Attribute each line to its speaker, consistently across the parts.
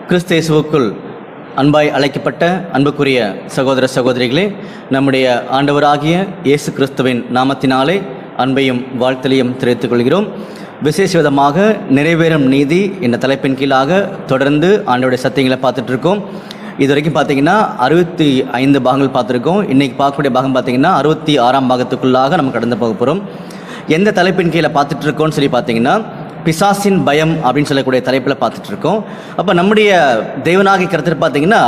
Speaker 1: கிறிஸ்து இயேசுவுக்குள் அன்பாய் அழைக்கப்பட்ட அன்புக்குரிய சகோதர சகோதரிகளே, நம்முடைய ஆண்டவராகிய இயேசு கிறிஸ்துவின் நாமத்தினாலே அன்பையும் வாழ்த்தலையும் தெரிவித்துக் கொள்கிறோம். விசேஷ விதமாக நிறைவேறும் நீதி என்ற தலைப்பின் கீழாக தொடர்ந்து ஆண்டவருடைய சத்தியங்களை பார்த்துட்டு இருக்கோம். இது வரைக்கும் பார்த்தீங்கன்னா 65 பாகங்கள் பார்த்துருக்கோம். இன்றைக்கி பார்க்கக்கூடிய பாகம் பார்த்தீங்கன்னா 66ஆம் பாகத்துக்குள்ளாக நம்ம கடந்து போக போகிறோம். எந்த தலைப்பின் கீழே பார்த்துட்டு இருக்கோம்னு சொல்லி பார்த்தீங்கன்னா பிசாசின் பயம் அப்படின்னு சொல்லக்கூடிய தலைப்பில் பார்த்துட்டு இருக்கோம். அப்போ நம்முடைய தேவனாகிய கர்த்தர் பார்த்தீங்கன்னா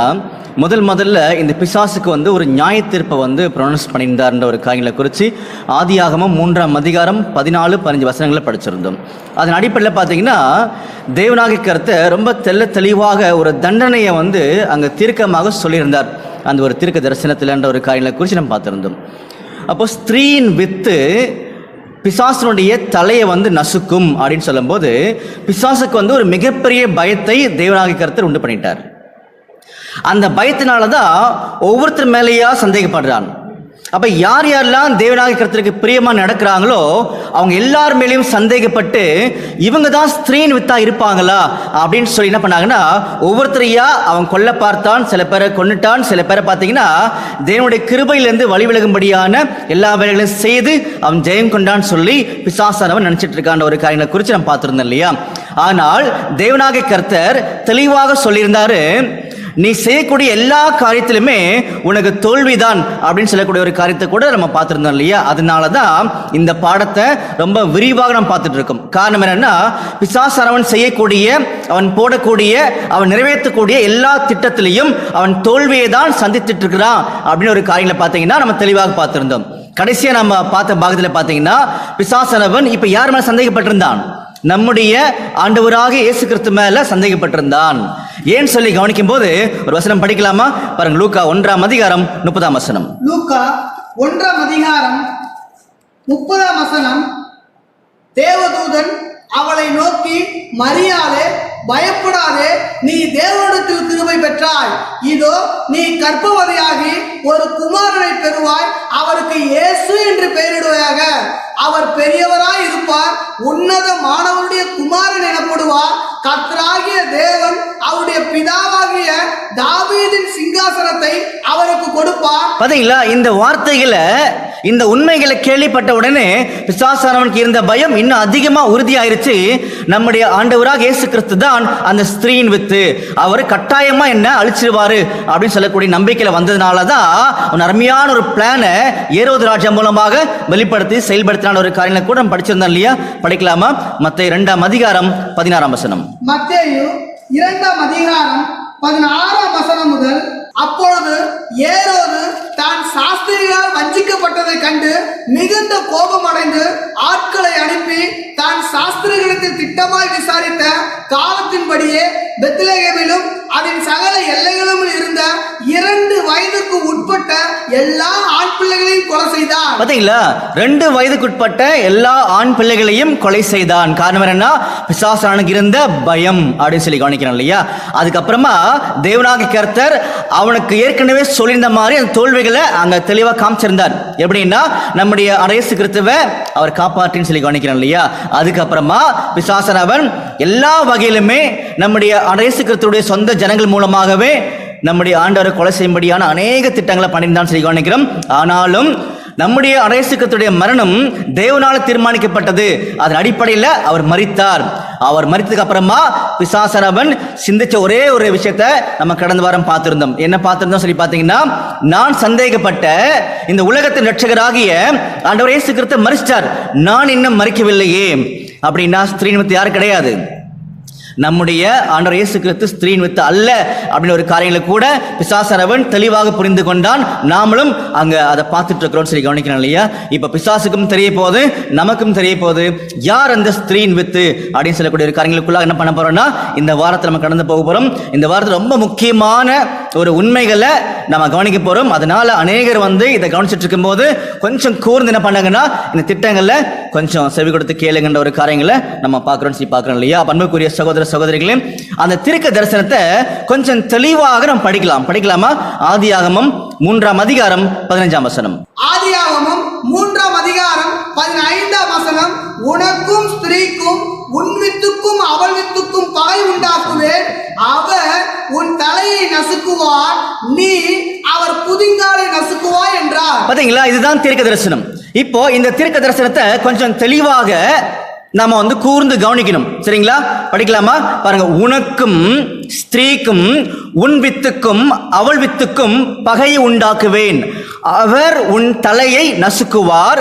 Speaker 1: முதல்ல இந்த பிசாசுக்கு ஒரு நியாய தீர்ப்பை ப்ரொனவுன்ஸ் பண்ணியிருந்தார்ன்ற ஒரு காரியங்களை குறித்து ஆதியாகமம் 3ஆம் அதிகாரம் 14-15 வசனங்களை படிச்சிருந்தோம். அதன் அடிப்படையில் பார்த்தீங்கன்னா தேவனாகிய கர்த்தர் ரொம்ப தெளிவாக ஒரு தண்டனையை அங்கே தீர்க்கமாக சொல்லியிருந்தார். அந்த ஒரு தீர்க்க தரிசனத்தில்ன்ற ஒரு காரியங்களை குறித்து நம்ம பார்த்துருந்தோம். அப்போ ஸ்திரீயின் வித்து பிசாசனுடைய தலையை நசுக்கும் அப்படின்னு சொல்லும்போது பிசாசுக்கு ஒரு மிகப்பெரிய பயத்தை தேவனாகிய கர்த்தர் உண்டு பண்ணிட்டார். அந்த பயத்தினால தான் ஒவ்வொருத்தர் மேலேயா சந்தேகப்படுறான். அப்போ யாரெல்லாம் தேவனாகிய கர்த்தருக்கு பிரியமாக நடக்கிறாங்களோ அவங்க எல்லார் மேலேயும் சந்தேகப்பட்டு இவங்க தான் ஸ்திரீன் வித்தா இருப்பாங்களா அப்படின்னு சொல்லி என்ன பண்ணாங்கன்னா ஒவ்வொருத்தரையா அவன் கொல்ல பார்த்தான். சில பேரை கொன்னுட்டான். சில பேரை பார்த்தீங்கன்னா தேவனுடைய கிருபையிலிருந்து வழி விலகும்படியான எல்லா வேலைகளையும் செய்து அவன் ஜெயம் கொண்டான்னு சொல்லி பிசாசானவன் நினைச்சிட்டு இருக்கான்ற ஒரு காரியங்களை குறித்து நம்ம பார்த்துருந்தோம் இல்லையா? ஆனால் தேவனாகிய கர்த்தர் தெளிவாக சொல்லியிருந்தாரு, நீ செய்யக்கூடிய எல்லா காரியத்திலுமே உனக்கு தோல்விதான் அப்படின்னு சொல்லக்கூடிய ஒரு காரியத்தை கூட நம்ம பார்த்துருந்தோம் இல்லையா? அதனால தான் இந்த பாடத்தை ரொம்ப விரிவாக நம்ம பார்த்துட்டு இருக்கோம். காரணம் என்னன்னா பிசாசானவன் செய்யக்கூடிய, அவன் போடக்கூடிய, அவன் நிறைவேற்றக்கூடிய எல்லா திட்டத்திலையும் அவன் தோல்வியை தான் சந்தித்துட்டு இருக்கிறான் அப்படின்னு ஒரு காரியங்களை பார்த்தீங்கன்னா நம்ம தெளிவாக பார்த்துருந்தோம். கடைசியாக நம்ம பார்த்த பாகத்தில் பார்த்தீங்கன்னா பிசாசானவன் இப்போ யார் மேலே சந்தேகப்பட்டிருந்தான்? நம்முடைய ஆண்டவராக இயேசு கிறிஸ்து மேல சந்தேகப்பட்டிருந்தான். ஏன் சொல்லி கவனிக்கும் போது ஒரு வசனம் படிக்கலாமா? பாருங்க, லூக்கா 1ஆம் அதிகாரம் 30ஆம் வசனம்.
Speaker 2: லூக்கா 1ஆம் அதிகாரம் 30ஆம் வசனம். தேவதூதன் அவளை நோக்கி, மரியாளே, பயப்படாதே, நீ தேவனிடத்தில் கிருபை பெற்றாய். இதோ நீ கர்ப்பவதியாகி ஒரு குமாரனை பெறுவாய். அவருக்கு இயேசு என்று பெயரிடுவாயாக. அவர் பெரியவராய் இருப்பார். உன்னதமானவருடைய குமாரன் எனப்படுவார். கர்த்தராகிய தேவன் அவருடைய பிதாவாகிய தாவீதின் சிங்காசனத்தை அவருக்கு கொடுப்பார். பாத்தீங்களா? இந்த வார்த்தைகளை, இந்த உண்மைகளை கேள்விப்பட்ட உடனே பிசாசானவனுக்கு இருந்த பயம் இன்னும் அதிகமா உறுதியாயிருச்சு. நம்முடைய ஆண்டவராக இயேசு கிறிஸ்து தான் அந்த ஸ்திரீயின் வித்து, அவர் கட்டாயமா என்ன அழிச்சிருவாரு அப்படின்னு சொல்லக்கூடிய நம்பிக்கையில வந்ததுனாலதான் ஒரு அருமையான ஒரு பிளானை ஏரோது ராஜா மூலமாக வெளிப்படுத்தி செயல்படுத்தின ஒரு காரியங்களை கூட நம்ம படிச்சிருந்தோம் இல்லையா? படிக்கலாமா? மத்தேயு 2ஆம் அதிகாரம் 16ஆம் வசனம். மத்தேயு 2ஆம் அதிகாரம் 16ஆம் வசனம் முதல். அப்பொழுது ஏரோது தான் சாஸ்திரிகளால் வஞ்சிக்கப்பட்டதை கண்டு மிகுந்த கோபம் அடைந்து ஆட்களை அனுப்பி தான் சாஸ்திரிகளிடத்தில் திட்டமாய் விசாரித்த காலத்தின்படியே பெத்லகேமிலும் அதன் சகல எல்லைகளும் இருந்த 2 வயதுக்கு உட்பட்ட எல்லா ஆண் பிள்ளைகளையும் கொலை செய்தான். பாத்தீங்களா? 2 வயதுக்குட்பட்ட எல்லா ஆண் பிள்ளைகளையும் கொலை செய்தான். காரணம் என்னன்னா பிசாசானுக்கு இருந்த பயம் அப்படின்னு சொல்லி கவனிக்கிறோம் இல்லையா? அதுக்கப்புறமா தேவனாகிய கர்த்தர் அவனுக்கு ஏற்கனவே சொல்லியிருந்த மாதிரி அந்த தோல்விகளை அங்க தெளிவாக காமிச்சிருந்தார். எப்படின்னா நம்முடைய இயேசு கிறிஸ்துவை அவர் காப்பாற்றின்னு சொல்லி கவனிக்கிறோம் இல்லையா? அதுக்கப்புறமா பிசாசானவன் எல்லா வகையிலுமே நம்முடைய இயேசு கிறிஸ்துவுடைய சொந்த ஜனங்கள் மூலமாகவே நம்முடைய ஆண்டவரை கொலை செய்யும்படியான அநேக திட்டங்களை பண்ணியிருந்தான் சொல்லி கவனிக்கிறோம். ஆனாலும் நம்முடைய இயேசு கிறிஸ்துவுடைய மரணம் தேவனால தீர்மானிக்கப்பட்டது. அதன் அடிப்படையில் அவர் மரித்தார். அவர் மரித்ததுக்கு அப்புறமா பிசாசானவன் சிந்திச்ச ஒரே ஒரு விஷயத்தை நம்ம கடந்த வாரம் பார்த்திருந்தோம். என்ன பார்த்திருந்தோம் சொல்லி பார்த்தீங்கன்னா, நான் சந்தேகப்பட்ட இந்த உலகத்தின் ரட்சகராகிய ஆண்டவர் இயேசு கிறிஸ்து மரிச்சார், நான் இன்னும் மரிக்கவில்லையே அப்படின்னா ஸ்திரீன் வித்து யாரும் கிடையாது. நம்முடைய ஆண்டவர் இயேசு கிறிஸ்து ஸ்திரீன் வித்து அல்ல அப்படின்னு ஒரு காரியங்களை கூட பிசாசானவன் தெளிவாக புரிந்து கொண்டான். நாமளும் அங்க அதை பார்த்துட்டு இருக்கிறோம் சொல்லி கவனிக்கிறோம் இல்லையா? இப்ப பிசாசுக்கும் தெரிய போகுது, நமக்கும் தெரிய போகுது யார் அந்த ஸ்திரீன் வித்து அப்படின்னு சொல்லக்கூடிய ஒரு காரியங்களுக்குள்ள என்ன பண்ண போறோம்னா இந்த வாரத்தில் நம்ம கடந்து போக போறோம். இந்த வாரத்தில் ரொம்ப முக்கியமான ஒரு உண்மைகளை நம்ம கவனிக்க போறோம். அதனால அநேகர் இதை கவனிச்சுட்டு இருக்கும் போது கொஞ்சம் கூர்ந்து என்ன பண்ணாங்கன்னா இந்த திட்டங்கள்ல கொஞ்சம் செவி கொடுத்து கேளுங்கன்ற ஒரு காரியங்களை நம்ம பார்க்கிறோம் இல்லையா? அன்புக்குரிய சகோதர சகோதரிகளே, அந்த தீர்க்க தரிசனத்தை கொஞ்சம் தெளிவாக நம்ம படிக்கலாமா? ஆதியாகமம் 3ஆம் அதிகாரம் 15ஆம் வசனம். ஆதியாகமம் 3ஆம் அதிகாரம் 15ஆம் வசனம். உனக்கும் ஸ்திரீக்கும் உன் வித்துக்கும் அவள் வித்துக்கும் பகை உண்டாக்குவேன். அவர் நீ அவர் குதிங்காலை நசுக்குவாய் என்றார்.
Speaker 1: பாத்தீங்களா, இதுதான் தீர்க்க தரிசனம். இப்போ இந்த தீர்க்க தரிசனத்தை கொஞ்சம் தெளிவாக நாம கூர்ந்து கவனிக்கணும். சரிங்களா, படிக்கலாமா? பாருங்க. உனக்கும் ஸ்திரீக்கும் உன் வித்துக்கும் அவள் வித்துக்கும் பகையை உண்டாக்குவேன். அவர் உன் தலையை நசுக்குவார்,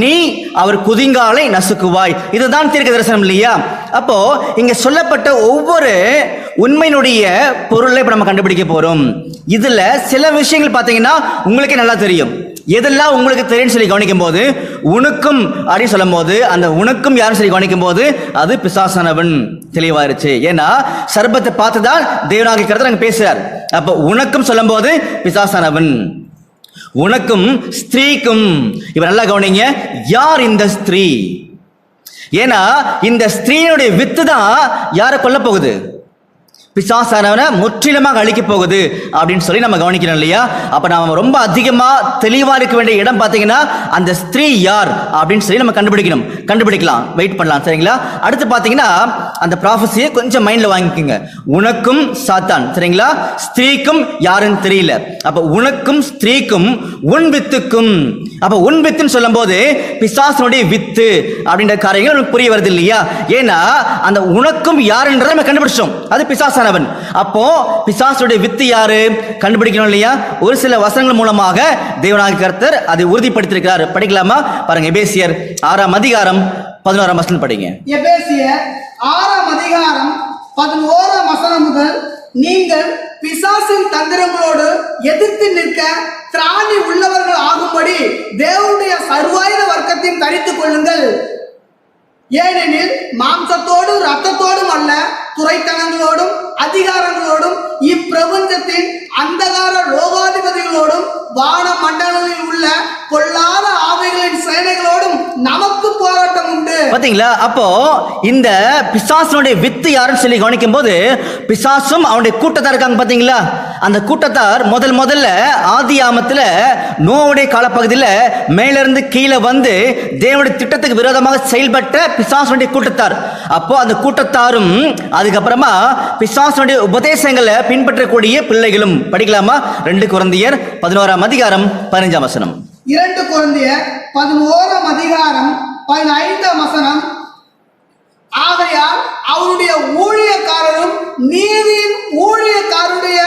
Speaker 1: நீ அவர் குதிங்காலை நசுக்குவாய். இதுதான் தீர்க்க தரிசனம் இல்லையா? அப்போ இங்க சொல்லப்பட்ட ஒவ்வொரு உண்மையினுடைய பொருளை இப்ப நம்ம கண்டுபிடிக்க போறோம். இதுல சில விஷயங்கள் பாத்தீங்கன்னா உங்களுக்கே நல்லா தெரியும். எதெல்லாம் உங்களுக்கு தெரியும் சொல்லி கவனிக்கும் போது, உனக்கும் அப்படின்னு சொல்லும் போது அந்த உனக்கும் யாரும் சொல்லி கவனிக்கும் போது அது பிசாசானவன் தெளிவாயிருச்சு. ஏன்னா சர்பத்தை பார்த்துதான் தேவனாகிய கர்த்தர் அங்க பேசுறார். அப்ப உனக்கும் சொல்லும் போது பிசாசானவன், உனக்கும் ஸ்திரீக்கும். இப்ப நல்லா கவனிங்க, யார் இந்த ஸ்திரீ? ஏன்னா இந்த ஸ்திரீனுடைய வித்து தான் யாரை கொல்ல போகுது? பிசாசானவனை முற்றிலுமாக அழிக்க போகுது அப்படின்னு சொல்லி நம்ம கவனிக்கிறோம் இல்லையா? அப்ப நாம ரொம்ப அதிகமா தெளிவா இருக்க வேண்டிய இடம் பாத்தீங்கன்னா அந்த ஸ்திரீ யார் அப்படின்னு சொல்லி நம்ம கண்டுபிடிக்கலாம். வெயிட் பண்ணலாம். சரிங்களா? அடுத்து பாத்தீங்கன்னா அந்த ப்ராஃபஸியை கொஞ்சம் மைண்ட்ல வாங்கிக்கோங்க. உனக்கும் சாத்தான், சரிங்களா? ஸ்திரீக்கும் யாருன்னு தெரியல. அப்ப உனக்கும் ஸ்திரீக்கும் உன் வித்துக்கும். அப்ப உன் வித்துன்னு சொல்லும் போது பிசாசனுடைய வித்து அப்படின்ற காரியங்கள் நமக்கு புரிய வருது இல்லையா? ஏன்னா அந்த உனக்கும் யாருன்றதை நம்ம கண்டுபிடிச்சோம், அது பிசாசானவன். அப்போ பிசாசுடைய வித்து யாரு கண்டுபிடிக்கணும் இல்லையா? ஒரு சில வசனங்கள் மூலமாக தேவனாகிய கர்த்தர் அதை உறுதிப்படுத்தியிருக்கிறார். படிக்கலாமா? பாருங்க. எபேசியர் 6ஆம் அதிகாரம் 11ஆம் வசனம் படிங்க.
Speaker 2: எபேசியர் 6ஆம் அதிகாரம் 11ஆம் வசனம் முதல், நீங்கள் பிசாசின் தந்திரங்களோடு எதிர்த்து நிற்க திராணி உள்ளவர்கள் ஆகும்படி தேவனுடைய சர்வாயுத வர்க்கத்தையும் தரித்துக் கொள்ளுங்கள். ஏனெனில் மாம்சத்தோடும் இரத்தத்தோடும் அல்ல, துரைத்தனங்களோடும் அதிகாரங்களோடும் இப்பிரபஞ்சத்தின் அந்தகார லோகாதிபதிகளோடும் வான மண்டலங்களில் உள்ள பொல்லாத ஆவிகளின் சேனைகளோடும் நமக்கு போராட்டம் உண்டு. பாத்தீங்களா? அப்போ இந்த பிசாசனுடைய வித்து யாருன்னு சொல்லி கவனிக்கும் போது பிசாசும் அவனுடைய கூட்டத்தார் இருக்காங்க. பாத்தீங்களா? அந்த கூட்டத்தார் முதல்ல ஆதியாமத்துல நோவுடைய காலப்பகுதியில் மேலிருந்து கீழே வந்து தேவனுடைய திட்டத்துக்கு விரோதமாக செயல்பட்ட பிசாசனுடைய கூட்டத்தார். அப்போ அந்த கூட்டத்தாரும் அதுக்கப்புறமா பிசாசனுடைய உபதேசங்களை பின்பற்றக்கூடிய பிள்ளைகளும். படிக்கலாமா? 2 கொரிந்தியர் 11ஆம் அதிகாரம் 15ஆம் வசனம். 2 கொரிந்தியர் 11ஆம் அதிகாரம் 15ஆம் வசனம். ஆகையால் அவருடைய ஊழியக்காரரும் நீதியின் ஊழியக்காரருடைய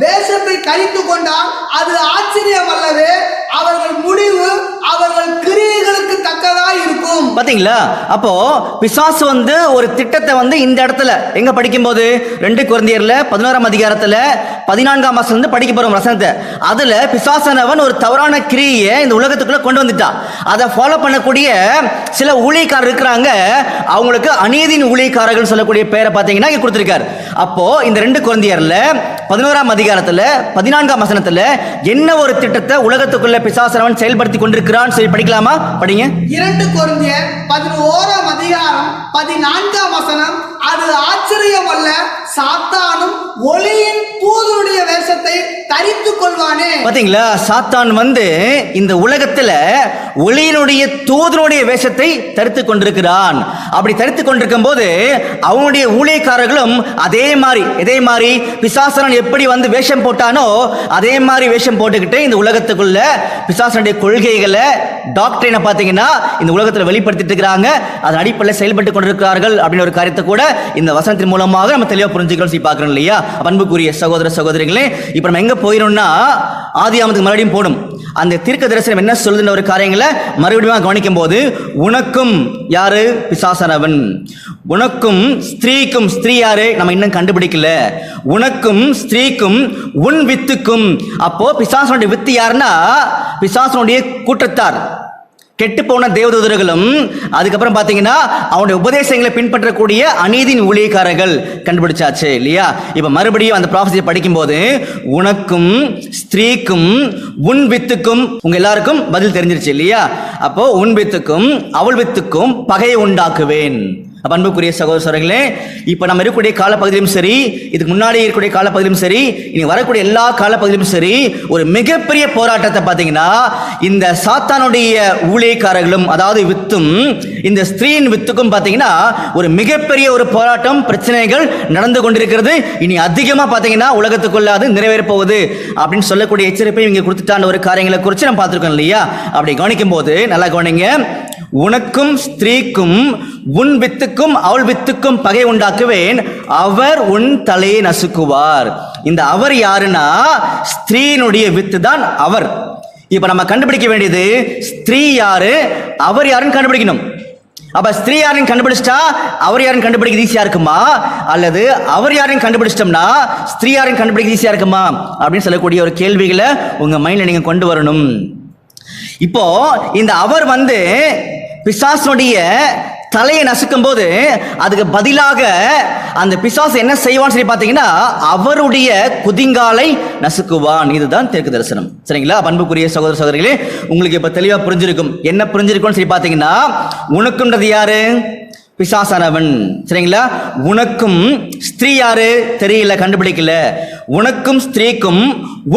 Speaker 2: தேசத்தை கழித்து கொண்டால் அது ஆச்சரியம் அல்லவே, அவர்கள் முடிவு அவர்கள் கிரியைகளுக்கு தக்கதாய் இருக்கும். பாத்தீங்களா? அப்போ பிசாசு ஒரு திட்டத்தை இந்த இடத்துல எங்க படிக்கும் போது 2 கொரிந்தியர்ல 11ஆம் அதிகாரத்துல 14ஆம் வசனம் படிக்க போறோம் வசனத்தை. அதுல பிசாசானவன் ஒரு தவறான கிரியை இந்த உலகத்துக்குள்ள கொண்டு வந்துட்டான். அதை ஃபாலோ பண்ணக்கூடிய சில ஊழியக்காரர் இருக்கிறாங்க. அவங்களுக்கு அநீதியின் ஊழியக்காரர்கள் சொல்லக்கூடிய பேரை பாத்தீங்கன்னா இங்க கொடுத்திருக்காரு. அப்போ இந்த 2 கொரிந்தியர்ல 11ஆம் அதிகாரத்துல 14ஆம் வசனத்துல என்ன ஒரு திட்டத்தை உலகத்துக்குள்ள பிசாசானவன் செயல்படுத்தி கொண்டிருக்கிறான் சொல்லி படிக்கலாமா? படிங்க. 2 கொரிந்தியர் 11ஆம் அதிகாரம் 14ஆம் வசனம். அது ஆச்சரியம் அல்ல, சாத்தானும் ஒளியின் தூதனுடைய வேஷத்தை தரித்துக் கொள்வானே. பாத்தீங்களா? சாத்தான் இந்த உலகத்துல ஒளியினுடைய தூதனுடைய வேஷத்தை தரித்துக் கொண்டிருக்கிறான். அப்படி தரித்துக் கொண்டிருக்கும் போது அவனுடைய ஊழியக்காரர்களும் அதே மாதிரி பிசாசனன் எப்படி வேஷம் போட்டானோ அதே மாதிரி வேஷம் போட்டுக்கிட்டு இந்த உலகத்துக்குள்ள பிசாசனுடைய கொள்கைகளை டாக்டரினை பாத்தீங்கன்னா இந்த உலகத்துல வெளிப்படுத்திட்டு இருக்கிறாங்க. அதன் அடிப்படையில் செயல்பட்டு கொண்டிருக்கிறார்கள் அப்படின்னு ஒரு காரியத்தை கூட இந்த வசனத்தின் மூலமாக நம்ம தெளிவா புரிஞ்சுக்கிறோம் பார்க்கிறோம் இல்லையா? அன்புக்குரிய சகோதர சகோதரிகளே, இப்ப நம்ம எங்க போயிரோம்னா ஆதியாமத்துக்கு மறுபடியும் போடும். அந்த தீர்க்க தரிசனம் என்ன சொல்லுதுன்ற ஒரு காரியங்களை மறுபடியும் கவனிக்கும் போது, உனக்கும் யாரு? பிசாசானவன். உனக்கும் ஸ்திரீக்கும், ஸ்திரீ யாரு நம்ம இன்னும் கண்டுபிடிக்கல. உனக்கும் ஸ்திரீக்கும் உன் வித்துக்கும். அப்போ பிசாசனுடைய வித்து யாருன்னா பிசாசனுடைய கூட்டத்தார், கெட்டு போன தேவதூதர்களும் அதுக்கப்புறம் பாத்தீங்கன்னா அவனுடைய உபதேசங்களை பின்பற்றக்கூடிய அநீதியின் ஊழியக்காரர்கள் கண்டுபிடிச்சாச்சு இல்லையா? இப்ப மறுபடியும் அந்த ப்ராஃபஸியை படிக்கும் போது உனக்கும் ஸ்திரீக்கும் உன் வித்துக்கும், உங்க எல்லாருக்கும் பதில் தெரிஞ்சிருச்சு இல்லையா? அப்போ உன் வித்துக்கும் அவள் வித்துக்கும் பகையை உண்டாக்குவேன்.
Speaker 1: அப்ப அன்புக்குரிய சகோதரர்களே, இப்ப நம்ம இருக்கக்கூடிய காலப்பகுதியிலும் சரி, இதுக்கு முன்னாடி இருக்கக்கூடிய காலப்பகுதியிலும் சரி, இனி வரக்கூடிய எல்லா காலப்பகுதியிலும் சரி, ஒரு மிகப்பெரிய போராட்டத்தை பார்த்தீங்கன்னா இந்த சாத்தானுடைய ஊழியக்காரர்களும், அதாவது வித்தும், இந்த ஸ்திரீயின் வித்துக்கும் பார்த்தீங்கன்னா ஒரு மிகப்பெரிய ஒரு போராட்டம், பிரச்சனைகள் நடந்து கொண்டிருக்கிறது. இனி அதிகமா பார்த்தீங்கன்னா உலகத்துக்குள்ள அது நிறைவேற போகுது அப்படின்னு சொல்லக்கூடிய எச்சரிப்பை இங்க கொடுத்துட்டான ஒரு காரியங்களை குறித்து நம்ம பார்த்திருக்கோம் இல்லையா? அப்படி கவனிக்கும் போது நல்லா கவனிங்க. உனக்கும் ஸ்திரீக்கும் உன் வித்துக்கும் அவள் வித்துக்கும் பகை உண்டாக்குவேன், அவர் உன் தலையை நசுக்குவார். இந்த அவர் யாருன்னா ஸ்திரீனுடைய வித்து தான் அவர். இப்ப நம்ம கண்டுபிடிக்க வேண்டியது ஸ்திரீ யாரு, அவர் யாருன்னு கண்டுபிடிக்கணும். அப்ப ஸ்திரீ யாருன்னு கண்டுபிடிச்சிட்டா அவர் யாருன்னு கண்டுபிடிக்க ஈஸியா இருக்குமா, அல்லது அவர் யாருன்னு கண்டுபிடிச்சிட்டோம்னா ஸ்திரீ யாருன்னு கண்டுபிடிக்க ஈஸியா இருக்குமா அப்படின்னு சொல்லக்கூடிய ஒரு கேள்விகளை உங்க மைண்ட்ல நீங்க கொண்டு வரணும். இப்போ இந்த அவர் பிசாசுடைய தலையை நசுக்கும் போது அதுக்கு பதிலாக அந்த பிசாசு என்ன செய்வான்னு சொல்லி பார்த்தீங்கன்னா அவருடைய குதிங்காலை நசுக்குவான். இதுதான் தீர்க்க தரிசனம். சரிங்களா? அன்புக்குரிய சகோதர சகோதரிகளே, உங்களுக்கு இப்ப தெளிவா புரிஞ்சிருக்கும். என்ன புரிஞ்சிருக்கும்னு சொல்லி பார்த்தீங்கன்னா, உனக்குன்றது யாரு? பிசாசானவன். சரிங்களா? உனக்கும் ஸ்திரீ யாரு தெரியல, கண்டுபிடிக்கல. உனக்கும் ஸ்திரீக்கும்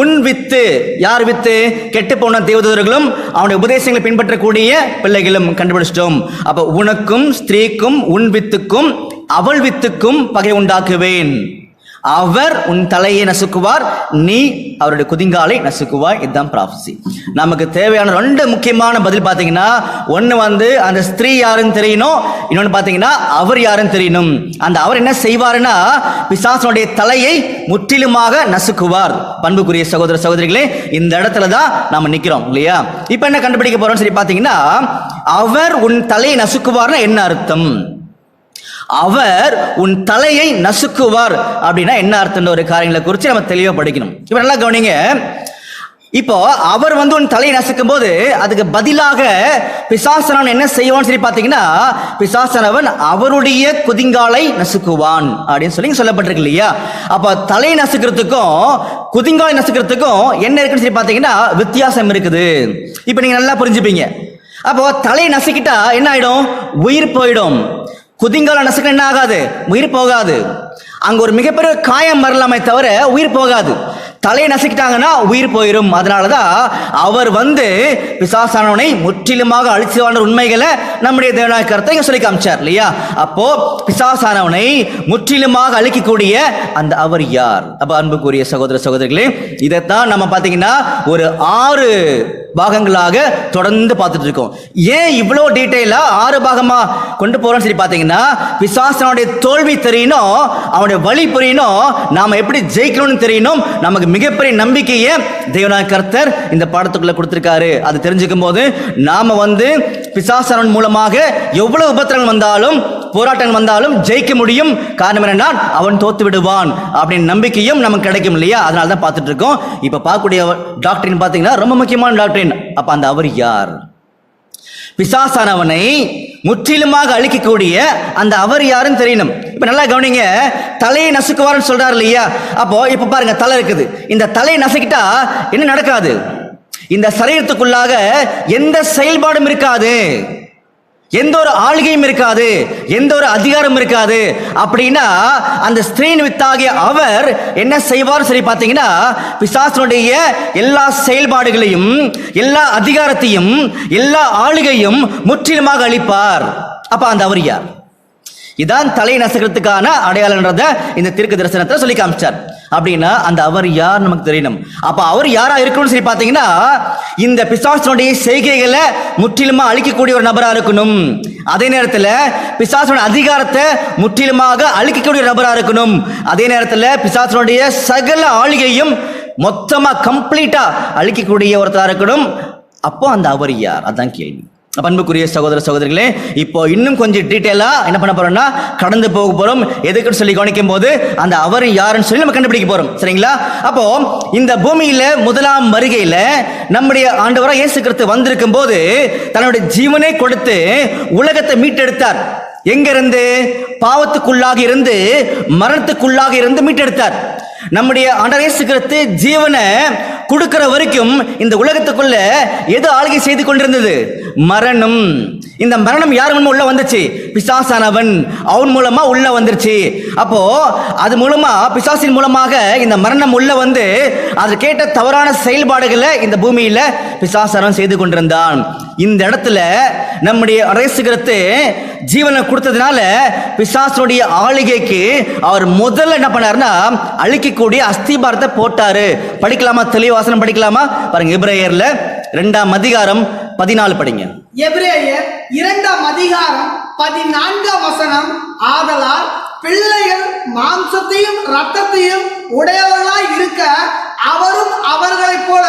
Speaker 1: உன் வித்து, யார் வித்து? கெட்டு போன தேவதூதர்களும் அவனுடைய உபதேசங்களை பின்பற்றக்கூடிய பிள்ளைகளும் கண்டுபிடிச்சிட்டோம். அப்ப உனக்கும் ஸ்திரீக்கும் உன் வித்துக்கும் அவள் வித்துக்கும் பகை உண்டாக்குவேன், அவர் உன் தலையை நசுக்குவார், நீ அவருடைய குதிங்காலை நசுக்குவார். இதுதான் ப்ராஃபசி. நமக்கு தேவையான ரெண்டு முக்கியமான பதில் பார்த்தீங்கன்னா, ஒன்று அந்த ஸ்திரீ யாருன்னு தெரியணும், இன்னொன்று பார்த்தீங்கன்னா அவர் யாருன்னு தெரியணும். அந்த அவர் என்ன செய்வாருன்னா பிசாசுடைய தலையை முற்றிலுமாக நசுக்குவார். பண்புக்குரிய சகோதர சகோதரிகளே, இந்த இடத்துல தான் நாம நிக்கிறோம் இல்லையா? இப்போ என்ன கண்டுபிடிக்க போறோம்னு சொல்லி பார்த்தீங்கன்னா, அவர் உன் தலையை நசுக்குவார்னா என்ன அர்த்தம்? அவர் உன் தலையை நசுக்குவார் அப்படின்னா என்ன அர்த்தம் ஒரு காரியங்களை குறித்து நம்ம தெளிவாக படிக்கணும். இப்போ நல்லா கவனிங்க. இப்போ அவர் உன் தலையை நசுக்கும் போது அதுக்கு பதிலாக பிசாசனவன் என்ன செய்வான்னு சொல்லி பார்த்தீங்கன்னா, பிசாசனவன் அவருடைய குதிங்காலை நசுக்குவான் அப்படின்னு சொல்லி சொல்லப்பட்டிருக்கு இல்லையா? அப்போ தலை நசுக்கிறதுக்கும் குதிங்காலை நசுக்கிறதுக்கும் என்ன இருக்குன்னு சொல்லி பார்த்தீங்கன்னா வித்தியாசம் இருக்குது. இப்போ நீங்க நல்லா புரிஞ்சுப்பீங்க. அப்போ தலையை நசுக்கிட்டா என்ன ஆயிடும்? உயிர் போயிடும். குதிங்கால நசுக்க என்ன ஆகாது? உயிர் போகாது. அங்க ஒரு மிகப்பெரிய காயம் வரலாமே தவிர உயிர் போகாது. தலையை நசுக்கிட்டாங்கன்னா உயிர் போயிடும். அதனாலதான் அவர் பிசாசானவனை முற்றிலுமாக அழிச்சுவான உண்மைகளை நம்முடைய தேவனாய கருத்தை இங்க சொல்லி காமிச்சார் இல்லையா? அப்போ பிசாசானவனை முற்றிலுமாக அழிக்கக்கூடிய அந்த அவர் யார்? அப்ப அன்புக்குரிய சகோதர சகோதரிகளே, இதைத்தான் நம்ம பாத்தீங்கன்னா ஒரு 6 பாகங்களாக தொடர்ந்து பார்த்துட்டு இருக்கோம். ஏன் இவ்வளோ டீட்டெயிலா 6 பாகமா கொண்டு போறோம்னு சொல்லி பார்த்தீங்கன்னா, பிசாசனுடைய தோல்வி தெரியணும், அவனுடைய வழி புரியணும், நாம எப்படி ஜெயிக்கணும்னு தெரியணும். நமக்கு மிகப்பெரிய நம்பிக்கையை தேவனாய கர்த்தர் இந்த பாடத்துக்குள்ள கொடுத்திருக்காரு. அது தெரிஞ்சுக்கும் போது நாம பிசாசனன் மூலமாக எவ்வளவு உபத்திரங்கள் வந்தாலும் போராட்டங்கள் வந்தாலும் ஜெயிக்க முடியும். காரணம் என்னன்னா அவன் தோத்து விடுவான் அப்படின்னு நம்பிக்கையும் நமக்கு கிடைக்கும் இல்லையா? அதனால தான் பார்த்துட்டு இருக்கோம். இப்ப பார்க்கக்கூடிய டாக்டரின் பார்த்தீங்கன்னா ரொம்ப முக்கியமான டாக்டரின். அப்ப அந்த அவர் யார்? பிசாசானவனை முற்றிலுமாக அழிக்கக்கூடிய அந்த அவர் யாருன்னு தெரியணும். இப்ப நல்லா கவனிங்க. தலையை நசுக்குவார்னு சொல்றாரு இல்லையா? அப்போ இப்ப பாருங்க, தலை இருக்குது. இந்த தலையை நசுக்கிட்டா என்ன நடக்காது? இந்த சரீரத்துக்குள்ளாக எந்த செயல்பாடும் இருக்காது, எந்த ஒரு ஆளுகையும் இருக்காது, எந்த ஒரு அதிகாரம் இருக்காது. அப்படின்னா அந்த ஸ்திரீன் வித்தாகிய அவர் என்ன செய்வார் சரி பார்த்தீங்கன்னா, பிசாசனுடைய எல்லா செயல்பாடுகளையும், எல்லா அதிகாரத்தையும், எல்லா ஆளுகையும் முற்றிலுமாக அழிப்பார். அப்ப அந்த அவர் யார்? இதான் தலை நசுக்கிறதுக்கான அடையாளன்றத இந்த தீர்க்க தரிசனத்தை சொல்லி காமிச்சார். அப்படின்னா அந்த அவர் யார் நமக்கு தெரியணும். அப்ப அவர் யாரா இருக்கணும்னு சொல்லி பார்த்தீங்கன்னா, இந்த பிசாசனுடைய செய்கைகளை முற்றிலுமா அழிக்கக்கூடிய ஒரு நபரா இருக்கணும். அதே நேரத்தில் பிசாசனுடைய அதிகாரத்தை முற்றிலுமாக அழிக்கக்கூடிய நபரா இருக்கணும். அதே நேரத்தில் பிசாசனுடைய சகல ஆளுகையும் மொத்தமா கம்ப்ளீட்டா அழிக்கக்கூடிய ஒருத்தரா இருக்கணும். அப்போ அந்த அவர் யார்? அதான் கேள்வி. அன்புக்குரிய சகோதர சகோதரிகளே, இப்போ இன்னும் கொஞ்சம் டீட்டெயிலா என்ன பண்ண போறோம்னா கடந்து போக போறோம். எதுக்குன்னு சொல்லி கவனிக்கும் போது அந்த அவர் யாருன்னு சொல்லி நம்ம கண்டுபிடிக்க போறோம். சரிங்களா? அப்போ இந்த பூமியில முதலாம் வருகையில நம்முடைய ஆண்டவராக இயேசு கிறிஸ்து வந்திருக்கும் போது தன்னுடைய ஜீவனை கொடுத்து உலகத்தை மீட்டெடுத்தார். எங்கிருந்து? பாவத்துக்குள்ளாக இருந்து, மரணத்துக்குள்ளாக இருந்து மீட்டெடுத்தார். நம்முடைய ஆண்டவர் இயேசு கிறிஸ்து ஜீவனை கொடுக்கிற வரைக்கும் இந்த உலகத்துக்குள்ள எது ஆளுகை செய்து கொண்டிருந்தது? மரணம். இந்த மரணம் யார் மூலமா உள்ள வந்துச்சு? பிசாசானவன் அவன் மூலமா உள்ள வந்துருச்சு. அப்போ அது மூலமா பிசாசின் மூலமாக இந்த மரணம் உள்ள வந்து அது கேட்ட தவறான செயல்பாடுகளை இந்த பூமியில பிசாசானவன் செய்து கொண்டிருந்தான். இந்த இடத்துல நம்முடைய அரசுகிறது ஜீவனை கொடுத்ததுனால பிசாசனுடைய ஆளுகைக்கு அவர் முதல்ல என்ன பண்ணாருன்னா அழிக்கக்கூடிய அஸ்திபாரத்தை போட்டாரு. படிக்கலாமா? தெளிவாசனம் படிக்கலாமா? பாருங்க, எபிரேயர்ல 2ஆம் அதிகாரம் 14 படிங்க.
Speaker 2: எபிரேயர் 2ஆம் அதிகாரம் 14ஆம் வசனம், ஆதலால் பிள்ளைகள் மாம்சத்தையும் இரத்தத்தையும் உடையவர்களாய் இருக்க அவரும் அவர்களைப் போல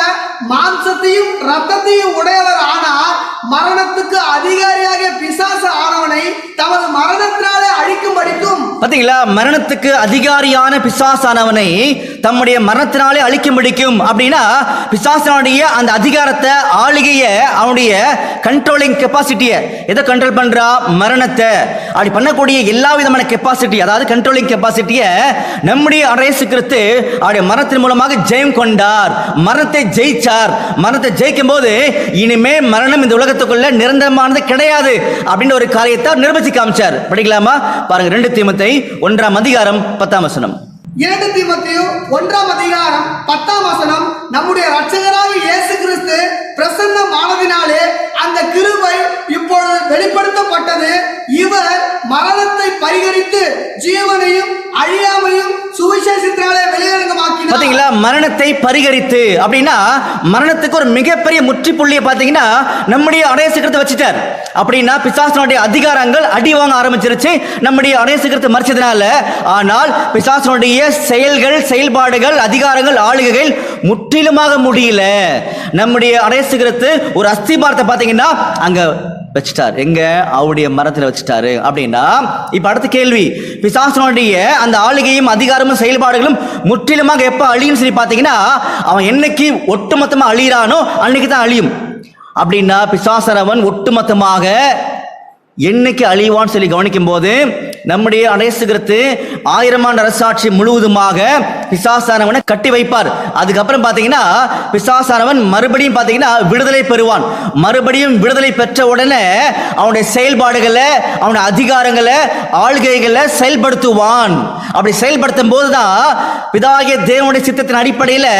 Speaker 2: மாம்சத்தையும் இரத்தத்தையும் உடையவர் ஆனார். மரணத்துக்கு அதிகாரியாக பிசாசு ஆனவனை தமது மரணத்தினாலே அழிக்கும்படிக்கும்.
Speaker 1: பாத்தீங்களா? மரணத்துக்கு அதிகாரியான பிசாசானவனை தம்முடைய மரணத்தினாலே அழிக்கும்படிக்கும். அப்படின்னா பிசாசனுடைய அந்த அதிகாரத்தை, ஆளுகைய, அவனுடைய கண்ட்ரோலிங் கெப்பாசிட்டியை எதை கண்ட்ரோல் பண்றா? மரணத்தை. அப்படி பண்ணக்கூடிய எல்லா விதமான கெப்பாசிட்டி, அதாவது கண்ட்ரோலிங் கெப்பாசிட்டியை நம்முடைய இயேசு கிறிஸ்து அவருடைய மரணத்தின் மூலமாக ஜெயம் கொண்டார். மரணத்தை ஜெயிச்சார். மரணத்தை ஜெயிக்கும் போது இனிமே மரணம் இந்த உலகத்துக்குள்ள நிரந்தரமானது கிடையாது அப்படின்ற ஒரு காரியத்தை நிரூபிச்சு காமிச்சார். படிக்கலாமா? பாருங்க, 2 தீமோத்தேயு 1ஆம் அதிகாரம் 10ஆம் வசனம்.
Speaker 2: 2 தீமோத்தேயு 1ஆம் அதிகாரம் 10ஆம் வசனம், நம்முடைய இரட்சகராகிய இயேசு கிறிஸ்து பிரசன்னமானதினாலே அந்த கிருபை இப்பொழுது வெளிப்படுத்தப்பட்டது. இவர் மரணத்தை பரிகரித்து ஜீவனையும் அழியாமையும் சுவிசேஷத்தினாலே வெளியரங்கமாக்கினார்.
Speaker 1: பாத்தீங்களா? மரணத்தை பரிகரித்து அப்படின்னா மரணத்துக்கு ஒரு மிகப்பெரிய முற்றுப்புள்ளியை பாத்தீங்கன்னா நம்முடைய இயேசுகிறிஸ்து வச்சிட்டார். அப்படின்னா பிசாசனுடைய அதிகாரங்கள் அடி வாங்க ஆரம்பிச்சிருச்சு நம்முடைய இயேசுகிறிஸ்து மரிச்சதுனால. ஆனால் பிசாசனுடைய செயல்கள், செயல்பாடுகள், அதிகாரங்கள், ஆளுகைகள் முற்றிலுமாக முடியல. நம்முடைய இயேசுகிறிஸ்து ஒரு அஸ்திபாரத்தை பாத்தீங்கன்னா அங்க வச்சிட்டார். எங்க? அவருடைய மரத்தில் வச்சிட்டாரு. அப்படின்னா இப்ப அடுத்த கேள்வி, பிசாசனுடைய அந்த ஆளுகையும் அதிகாரமும் செயல்பாடுகளும் முற்றிலுமாக எப்ப அழியும் சொல்லி பாத்தீங்கன்னா அவன் என்னைக்கு ஒட்டுமொத்தமா அழியிறானோ அன்னைக்கு தான் அழியும். அப்படின்னா பிசாசனவன் ஒட்டுமொத்தமாக என்னைக்கு அழிவான்னு சொல்லி கவனிக்கும் போது நம்முடைய இயேசுகிறிஸ்து 1000 ஆண்டு அரசாட்சி முழுவதுமாக பிசாசானவனை கட்டி வைப்பார். அதுக்கப்புறம் பாத்தீங்கன்னா பிசாசானவன் மறுபடியும் பாத்தீங்கன்னா விடுதலை பெறுவான். மறுபடியும் விடுதலை பெற்ற உடனே அவனுடைய செயல்பாடுகளை, அவனுடைய அதிகாரங்களை, ஆளுகைகளை செயல்படுத்துவான். அப்படி செயல்படுத்தும் போதுதான் பிதாகிய தேவனுடைய சித்தத்தின் அடிப்படையில்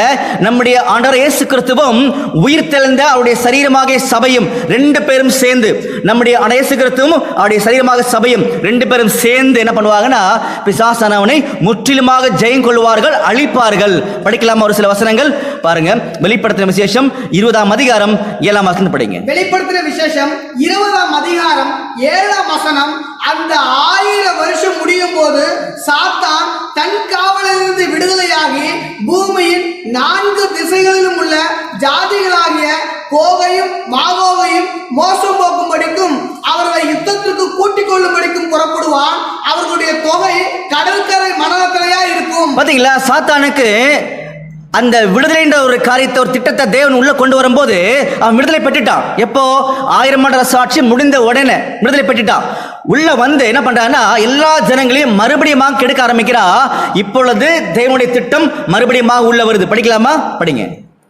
Speaker 1: நம்முடைய ஆண்டவர் இயேசு கிறிஸ்துவும் உயிர் தெழுந்த அவருடைய சரீரமாக சபையும் 2 பேரும் சேர்ந்து, நம்முடைய இயேசு கிறிஸ்துவும் அவருடைய சரீரமாக சபையும் 2 பேரும் சேர்ந்து என்ன பண்ணுவாங்கன்னா பிசாசானவனை முற்றிலுமாக ஜெயம் கொள்வார்கள், அழிப்பார்கள். படிக்கலாமா ஒரு சில வசனங்கள்? பாருங்க, வெளிப்படுத்தின விசேஷம் 20ஆம் அதிகாரம் 7ஆம் வசனம் படிங்க.
Speaker 2: வெளிப்படுத்தின விசேஷம் 20ஆம் அதிகாரம் 7ஆம் வசனம், அந்த 1000 வருஷம் முடியும் போது சாத்தான் தன் காவலிலிருந்து விடுதலையாகி பூமியின் 4 திசைகளிலும் உள்ள ஜாதிகளாகிய கோகையும் மாகோகையும் மோசம் போக்கும்படிக்கும் அவர்களை யுத்தத்திற்கு கூட்டிக் கொள்ளும்படிக்கும் புறப்படுவான். அவர்களுடைய தொகை கடற்கரை மணலக்கரையா இருக்கும். பாத்தீங்களா? சாத்தானுக்கு அந்த விடுதலைன்ற ஒரு காரியத்தை, ஒரு திட்டத்தை தேவன் உள்ள கொண்டு வரும்போது அவன் விடுதலை பெற்றுட்டான். எப்போ? 1000 ஆண்டு அரசாட்சி முடிந்த உடனே விடுதலை பெற்றுட்டான். உள்ள வந்து என்ன பண்றான்னா எல்லா ஜனங்களையும் மறுபடியும் கெடுக்க ஆரம்பிக்கிறா. இப்பொழுது தேவனுடைய திட்டம் மறுபடியும் உள்ள வருது. படிக்கலாமா? படிங்க.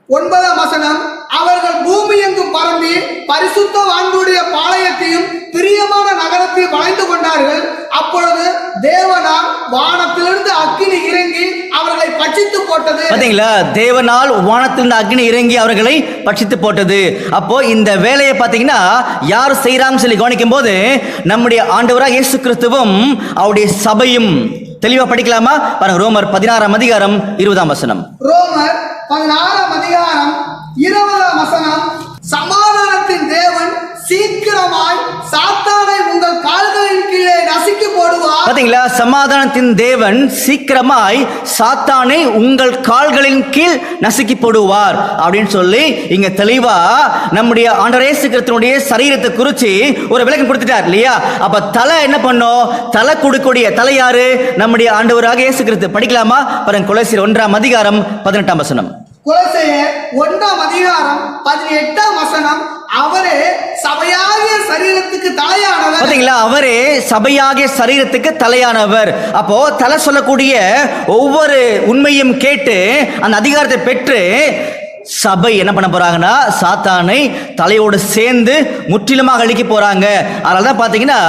Speaker 2: 9ஆம் வசனம், அவர்கள் பூமி எங்கும் பரம்பி பரிசுத்தவான்களுடைய பாளையத்தையும் பிரியமான நகரத்தையும் வளைந்து கொண்டார்கள். அப்பொழுது தேவனால் வானத்திலிருந்து அக்கினி இறங்கி அவர்களை பட்சித்து போட்டது. பாத்தீங்களா? தேவனால் வானத்திலிருந்து அக்கினி இறங்கி அவர்களை பட்சித்து போட்டது. அப்போ இந்த வேலையை பாத்தீங்கன்னா யார் செய்யறாங்கன்னு சொல்லி கவனிக்கும் போது நம்முடைய ஆண்டவராக இயேசு கிறிஸ்துவும் அவருடைய சபையும். தெளிவா படிக்கலாமா? பாருங்க, ரோமர் 16ஆம் அதிகாரம் 20ஆம் வசனம். ரோமர் 16ஆம் அதிகாரம் 20ஆம் வசனம், சமாதானத்தின் தேவன் சீக்கிரமாய் சாத்தானை உங்கள் கால்களின் கீழே நசுக்கி போடுவார். பாத்தீங்களா? சமாதானத்தின் தேவன் சீக்கிரமாய் சாத்தானை உங்கள் கால்களின் கீழ் நசுக்கி போடுவார் அப்படின்னு சொல்லி இங்க தெளிவா நம்முடைய ஆண்டவர் இயேசு கிறிஸ்துவினுடைய சரீரத்தை குறித்து ஒரு விளக்கம் கொடுத்துட்டார் இல்லையா? அப்ப தலை என்ன பண்ணும்? தலை கொடுக்கக்கூடிய தலை யாரு? நம்முடைய ஆண்டவராக இயேசு கிறிஸ்து. படிக்கலாமா? பாருங்க, கொலோசியர் 1ஆம் அதிகாரம் 18ஆம் வசனம். கொலோசியர் 1ஆம் அதிகாரம் 18ஆம் வசனம், அவரே சபையாகிய சரீரத்துக்கு தலையானவர். பாத்தீங்களா? அவரே சபையாகிய சரீரத்துக்கு தலையானவர். அப்போ தலை சொல்லக்கூடிய ஒவ்வொரு உண்மையும் கேட்டு அந்த அதிகாரத்தை பெற்று
Speaker 1: சபை என்ன பண்ண போறாங்கன்னா சாத்தானை தலையோடு சேர்ந்து முற்றிலுமாக அழிக்க போறாங்க. அதனால தான் பாத்தீங்கன்னா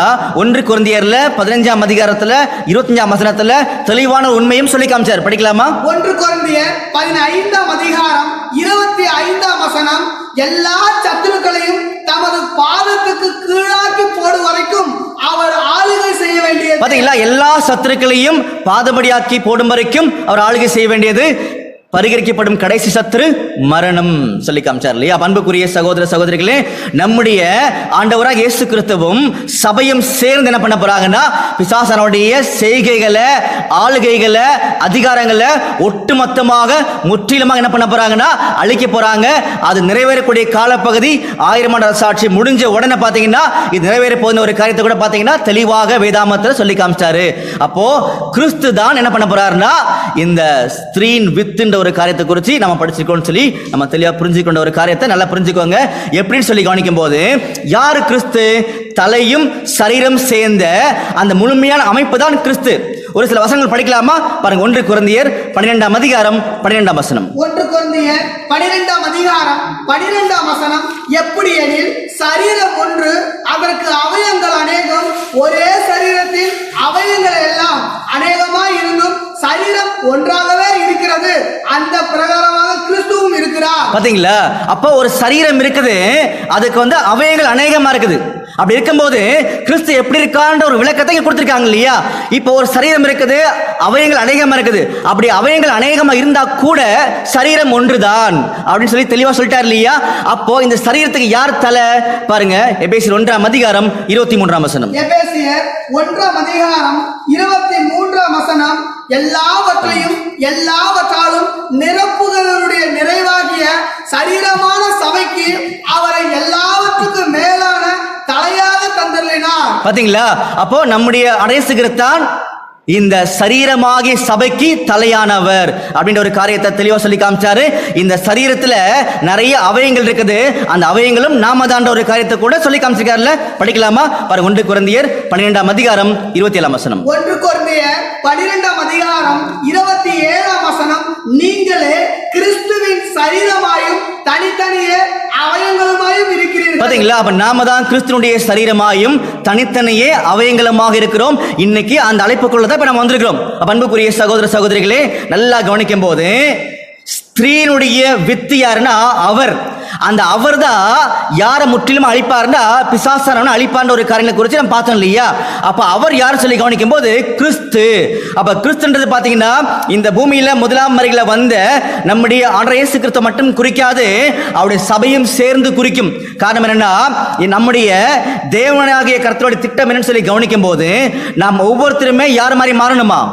Speaker 1: 1 கொரிந்தியர்ல 15ஆம் அதிகாரத்துல 25ஆம் வசனத்துல தெளிவான உண்மையும் சொல்லி காமிச்சார். படிக்கலாமா?
Speaker 2: 1 கொரிந்தியர் 15ஆம் அதிகாரம் 25ஆம் வசனம், எல்லா சத்துருக்களையும் தமது பாதத்துக்கு கீழாக்கி போடும் வரைக்கும் அவர் ஆளுகை செய்ய வேண்டியது.
Speaker 1: பாத்தீங்களா, எல்லா சத்துருக்களையும் பாதபடியாக்கி போடும் வரைக்கும் அவர் ஆளுகை செய்ய வேண்டியது. பரிகரிக்கப்படும் கடைசி சத்துரு மரணம் சொல்லி காமிச்சார் இல்லையா? அன்புக்குரிய சகோதர சகோதரிகளே, நம்முடைய ஆண்டவராக இயேசு கிறிஸ்துவும் சபையும் சேர்ந்து என்ன பண்ண போறாங்கன்னா பிசாசனுடைய செய்கைகளை, ஆளுகைகளை, அதிகாரங்களை ஒட்டுமொத்தமாக முற்றிலுமாக என்ன பண்ண போறாங்கன்னா அழிக்க போறாங்க. அது நிறைவேறக்கூடிய காலப்பகுதி 1000 ஆண்டு சாட்சி முடிஞ்ச உடனே பாத்தீங்கன்னா இது நிறைவேற போகிற ஒரு காரியத்தை கூட பாத்தீங்கன்னா தெளிவாக வேதாமத்தில் சொல்லி காமிச்சாரு. அப்போ கிறிஸ்து தான் என்ன பண்ண போறாருன்னா இந்த ஸ்திரீன் வித்துன்ற ஒரு காரியத்தை குறித்து நம்ம படிச்சிருக்கோம்னு சொல்லி நம்ம தெளிவா புரிஞ்சுக்கொண்ட ஒரு காரியத்தை நல்லா புரிஞ்சுக்கோங்க. எப்படின்னு சொல்லி கவனிக்கும் போது, யாரு கிறிஸ்து? தலையும் சரீரம் சேர்ந்த அந்த முழுமையான அமைப்பு தான் கிறிஸ்து. ஒரு சில வசனங்கள் படிக்கலாமா? பாருங்க. 1 கொரிந்தியர் 12ஆம் அதிகாரம் 12ஆம் வசனம்.
Speaker 2: 1 கொரிந்தியர் 12ஆம் அதிகாரம் 12ஆம் வசனம், எப்படி எனில் சரீரம் ஒன்று, அதற்கு அவயங்கள் அநேகம், ஒரே சரீரத்தில் அவயங்கள் எல்லாம் அநேகமாய் இருந்தும் சரீரம் ஒன்றாகவே இருக்கிறது, அந்த பிரகாரமாக கிறிஸ்துவும் இருக்கிறார்.
Speaker 1: பாத்தீங்களா? அப்போ ஒரு சரீரம் இருக்குது, அதுக்கு அவயங்கள் அநேகமா இருக்குது. அப்படி இருக்கும்போது கிறிஸ்து எப்படி இருக்கான்ற ஒரு விளக்கத்தை இங்க கொடுத்திருக்காங்க இல்லையா? இப்போ ஒரு சரீரம் இருக்குது, அவயங்கள் அநேகமா இருக்குது. அப்படி அவயங்கள் அநேகமா இருந்தா கூட சரீரம் ஒன்றுதான் அப்படின்னு சொல்லி தெளிவா சொல்லிட்டார் இல்லையா? அப்போ இந்த சரீரத்துக்கு யார் தலை? பாருங்க, எபேசியர் 1ஆம் அதிகாரம் 23ஆம் வசனம்.
Speaker 2: எபேசியர் 1ஆம் அதிகாரம் 23ஆம் வசனம், எல்லாவற்றையும் எல்லாவற்றாலும் நிரப்புகிறவருடைய நிறைவாகிய சரீரமான சபைக்கு அவரை எல்லாவற்றுக்கும் மேலான தலையாக தந்தருளினார்.
Speaker 1: பாத்தீங்களா? அப்போ நம்முடைய அடைசுகிறத்தான் இந்த சரீரமாகிய சபைக்கு தலையானவர் அப்படின்ற ஒரு காரியத்தை தெளிவா சொல்லி காமிச்சாரு. இந்த சரீரத்துல நிறைய அவயங்கள் இருக்குது, அந்த அவயங்களும் நாம தான்ற ஒரு காரியத்தை கூட சொல்லி காமிச்சிருக்காருல்ல. படிக்கலாமா? பாருங்க. 1 கொரிந்தியர் 12ஆம் அதிகாரம் 27ஆம் வசனம்.
Speaker 2: 1 கொரிந்தியர் 12ஆம் அதிகாரம் 27ஆம் வசனம், நீங்களே கிறிஸ்துவின் சரீரமாயும் தனித்தனியே அவயங்களுமாயும் இருக்கிறீர்கள்.
Speaker 1: பாத்தீங்களா? அப்ப நாம தான் கிறிஸ்துனுடைய சரீரமாயும் தனித்தனியே அவயங்களுமாக இருக்கிறோம். இன்னைக்கு அந்த அழைப்புக்குள்ள இப்ப நம்ம வந்திருக்கிறோம். அன்புக்குரிய சகோதர சகோதரிகளே, நல்லா கவனிக்கும் போது ஸ்திரீனுடைய வித்து யாருன்னா அவர். அந்த அவர் தான் யாரை முற்றிலும் அழிப்பார்னா பிசாசானவனை அழிப்பார்ன்ற ஒரு காரியத்தை குறித்து நம்ம பார்த்தோம் இல்லையா? அப்ப அவர் யார் சொல்லி கவனிக்கும் போது கிறிஸ்து. அப்ப கிறிஸ்துன்றது பாத்தீங்கன்னா இந்த பூமியில முதலாம் முறையில வந்த நம்முடைய ஆண்டவர் இயேசு கிறிஸ்து மட்டும் குறிக்காது, அவருடைய சபையும் சேர்ந்து குறிக்கும். காரணம் என்னன்னா, நம்முடைய தேவனாகிய கர்த்தருடைய திட்டம் என்னன்னு சொல்லி கவனிக்கும் போது நாம் ஒவ்வொருத்தருமே யார் மாதிரி மாறணுமா?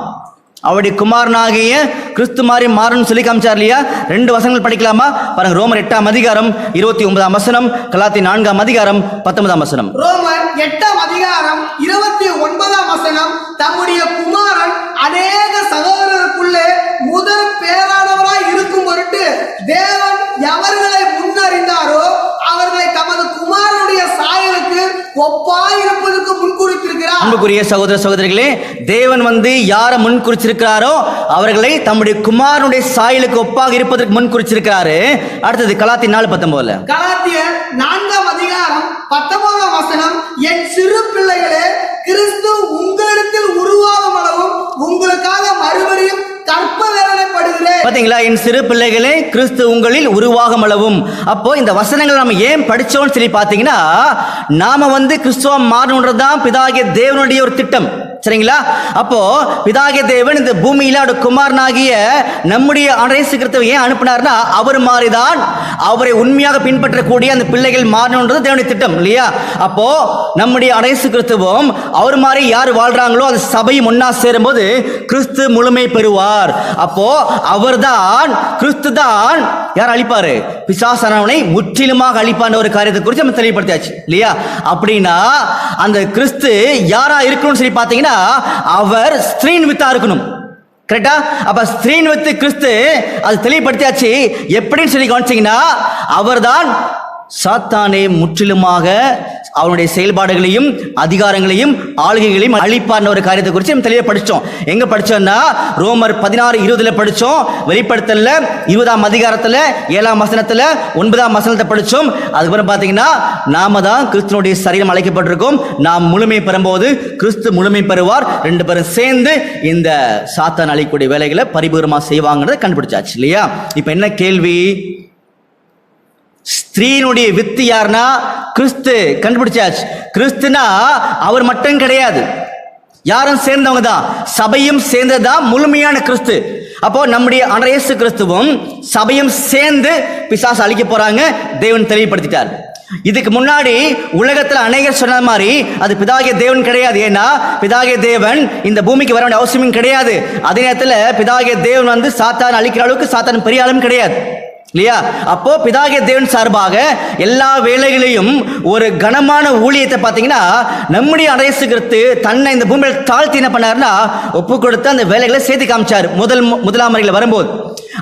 Speaker 1: அவருடைய குமாரனாகிய கிறிஸ்து மாதிரி மாறணும் சொல்லி காமிச்சார் இல்லையா? 2 வசனங்கள் படிக்கலாமா? பாருங்க. ரோமர் 8ஆம் அதிகாரம் 29ஆம் வசனம், கலாத்தியர் 4ஆம் அதிகாரம் 19ஆம் வசனம்.
Speaker 2: ரோமர் 8ஆம் அதிகாரம் 29ஆம் வசனம், தம்முடைய குமாரன் அநேக சகோதரருக்குள்ளே முதல் பேரானவராய் இருக்கும் பொருட்டு தேவன் எவர்களை முன்னறிந்தாரோ அவர்களை தமது குமாரனுடைய சாயலுக்கு ஒப்பாயிருப்பதற்கு முன்குறித்திருக்கிறார்.
Speaker 1: அன்புக்குரிய சகோதர சகோதரிகளே, தேவன் யாரை முன்குறிச்சிருக்கிறாரோ அவர்களை தம்முடைய குமாரனுடைய சாயலுக்கு ஒப்பாக இருப்பதற்கு முன்குறிச்சிருக்கிறாரு. அடுத்தது கலாத்தியர் 4:19.
Speaker 2: கலாத்தியர் 4ஆம் அதிகாரம் 19ஆம் வசனம், என் சிறு பிள்ளைகளே, கிறிஸ்து உங்களிடத்தில் உருவாகும் அளவும் உங்களுக்காக மறுபடியும் கற்ப வேதனைப்படுகிறேன். பாத்தீங்களா?
Speaker 1: என் சிறு பிள்ளைகளே, கிறிஸ்து உங்களில் உருவாகும் அளவும். அப்போ இந்த வசனங்கள் நம்ம ஏன் படிச்சோம்னு சொல்லி பாத்தீங்கன்னா, நாம கிறிஸ்துவ மாறணுன்றதுதான் பிதாகிய தேவனுடைய ஒரு திட்டம். சரிங்களா? அப்போ பிதாகிய தேவன் இந்த பூமியில அவருடைய குமாரனாகிய நம்முடைய இயேசு கிறிஸ்துவை ஏன் அனுப்பினார்னா அவர் மாறிதான் அவரை உண்மையாக பின்பற்றக்கூடிய அந்த பிள்ளைகள் மாறணுன்றது தேவனுடைய திட்டம் இல்லையா? அப்போ நம்முடைய இயேசு கிறிஸ்துவும் அவர் மாதிரி யார் வாழ்றாங்களோ அந்த சபையும் ஒன்னா சேரும்போது கிறிஸ்து முழுமை பெறுவார். அப்போ அவர்தான் கிறிஸ்து தான் யார் அழிப்பாரு? பிசாசானவனை முற்றிலுமாக அழிப்பான ஒரு காரியத்தை குறித்து நம்ம தெளிவுபடுத்தியாச்சு இல்லையா? அப்படின்னா அந்த கிறிஸ்து யாரா இருக்கணும்னு சொல்லி பார்த்தீங்கன்னா அவர் ஸ்திரீன் வித்தா இருக்கணும். கரெக்டா? அப்ப ஸ்திரீன் வித்து கிறிஸ்து அது தெளிவுபடுத்தியாச்சு. எப்படின்னு சொல்லி கவனிச்சீங்கன்னா அவர்தான் சாத்தானே முற்றிலுமாக அவனுடைய செயல்பாடுகளையும் அதிகாரங்களையும் ஆளுகைகளையும் அழிப்பார்ன ஒரு காரியத்தை குறித்து நம்ம தெளிவாக படித்தோம். எங்க படிச்சோம்னா ரோமர் 16:20 படித்தோம். வெளிப்படுத்தல 20ஆம் அதிகாரத்தில் 7ஆம் வசனத்தில் 9ஆம் வசனத்தை படித்தோம். அதுக்கப்புறம் பார்த்தீங்கன்னா நாம தான் கிறிஸ்துவனுடைய சரீரம் அழைக்கப்பட்டிருக்கோம். நாம் முழுமை பெறும்போது கிறிஸ்து முழுமை பெறுவார். 2 பேரும் சேர்ந்து இந்த சாத்தான் அழிக்கக்கூடிய வேலைகளை பரிபூர்ணமாக செய்வாங்கிறத கண்டுபிடிச்சாச்சு இல்லையா? இப்போ என்ன கேள்வி? ஸ்திரீனுடைய வித்து யாருன்னா கிறிஸ்து, கண்டுபிடிச்சாச்சு. கிறிஸ்துனா அவர் மட்டும் கிடையாது, யாரும் சேர்ந்தவங்க தான், சபையும் சேர்ந்ததுதான் முழுமையான கிறிஸ்து. அப்போ நம்முடைய ஆண்டவர் இயேசு கிறிஸ்துவும் சபையும் சேர்ந்து பிசாசு அழிக்க போறாங்க, தேவன் தெளிவுபடுத்திட்டார். இதுக்கு முன்னாடி உலகத்தில் அநேகர் சொன்ன மாதிரி அது பிதாகிய தேவன் கிடையாது. ஏன்னா பிதாகிய தேவன் இந்த பூமிக்கு வர வேண்டிய அவசியமும் கிடையாது. அதே நேரத்தில் பிதாகிய தேவன் வந்து சாத்தான் அழிக்கிற அளவுக்கு சாத்தான் பெரிய ஆளும் கிடையாது இல்லையா? அப்போ பிதாகிய தேவன் சார்பாக எல்லா வேலைகளையும் ஒரு கனமான ஊழியத்தை பார்த்தீங்கன்னா நம்முடைய இயேசு கிறிஸ்து தன்னை இந்த பூமியில் தாழ்த்தி என்ன பண்ணாருன்னா ஒப்பு கொடுத்து அந்த வேலைகளை சேர்த்து காமிச்சார். முதலாம் முறையில் வரும்போது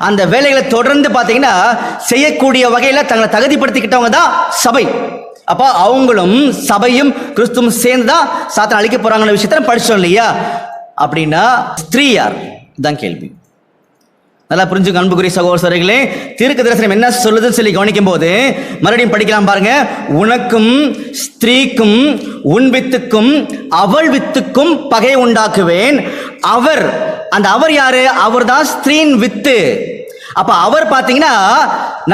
Speaker 1: அந்த வேலைகளை தொடர்ந்து பார்த்தீங்கன்னா செய்யக்கூடிய வகையில் தங்களை தகுதிப்படுத்திக்கிட்டவங்க தான் சபை. அப்போ அவங்களும் சபையும் கிறிஸ்துவும் சேர்ந்து தான் சாத்தான் அழிக்க போறாங்கன்ற விஷயத்த படிச்சோம் இல்லையா? அப்படின்னா ஸ்திரீ யார் தான் கேள்வி. நல்லா புரிஞ்சுக்க அன்புக்குரிய சகோதரர்களே, தீர்க்க தரிசனம் என்ன சொல்லுதுன்னு சொல்லி கவனிக்கும் போது மறுபடியும் படிக்கலாம் பாருங்க. உனக்கும் ஸ்திரீக்கும் உன் வித்துக்கும் அவள் வித்துக்கும் பகை உண்டாக்குவேன். அவர், அந்த அவர் யாரு? அவர் தான் ஸ்திரீன் வித்து. அப்ப அவர் பாத்தீங்கன்னா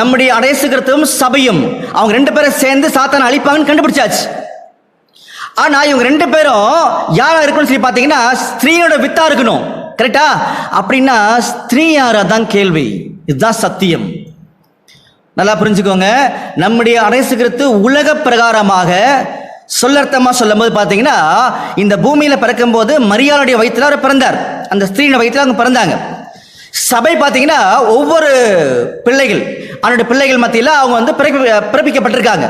Speaker 1: நம்முடைய இயேசு கிறிஸ்துவும் சபையும் அவங்க 2 பேரும் சேர்ந்து சாத்தானை அழிப்பாங்கன்னு கண்டுபிடிச்சாச்சு. ஆனா இவங்க 2 பேரும் யாரா இருக்கணும்னு சொல்லி பாத்தீங்கன்னா ஸ்திரீயோட வித்தா இருக்கணும். கரெக்டா? அப்படின்னா ஸ்திரீ யாரா தான் கேள்வி. இதுதான் சத்தியம். நல்லா புரிஞ்சுக்கோங்க. நம்முடைய இயேசு கிறிஸ்து உலக பிரகாரமாக சொல்லர்த்தமா சொல்லும் போது பாத்தீங்கன்னா இந்த பூமியில பிறக்கும் போது மரியாளுடைய வயிற்றுல அவர் பிறந்தார். அந்த ஸ்திரீயோட வயிற்றுல அவங்க பிறந்தாங்க. சபை பாத்தீங்கன்னா ஒவ்வொரு பிள்ளைகள், அவனுடைய பிள்ளைகள் மத்தியில் அவங்க வந்து பிறப்பிக்கப்பட்டிருக்காங்க.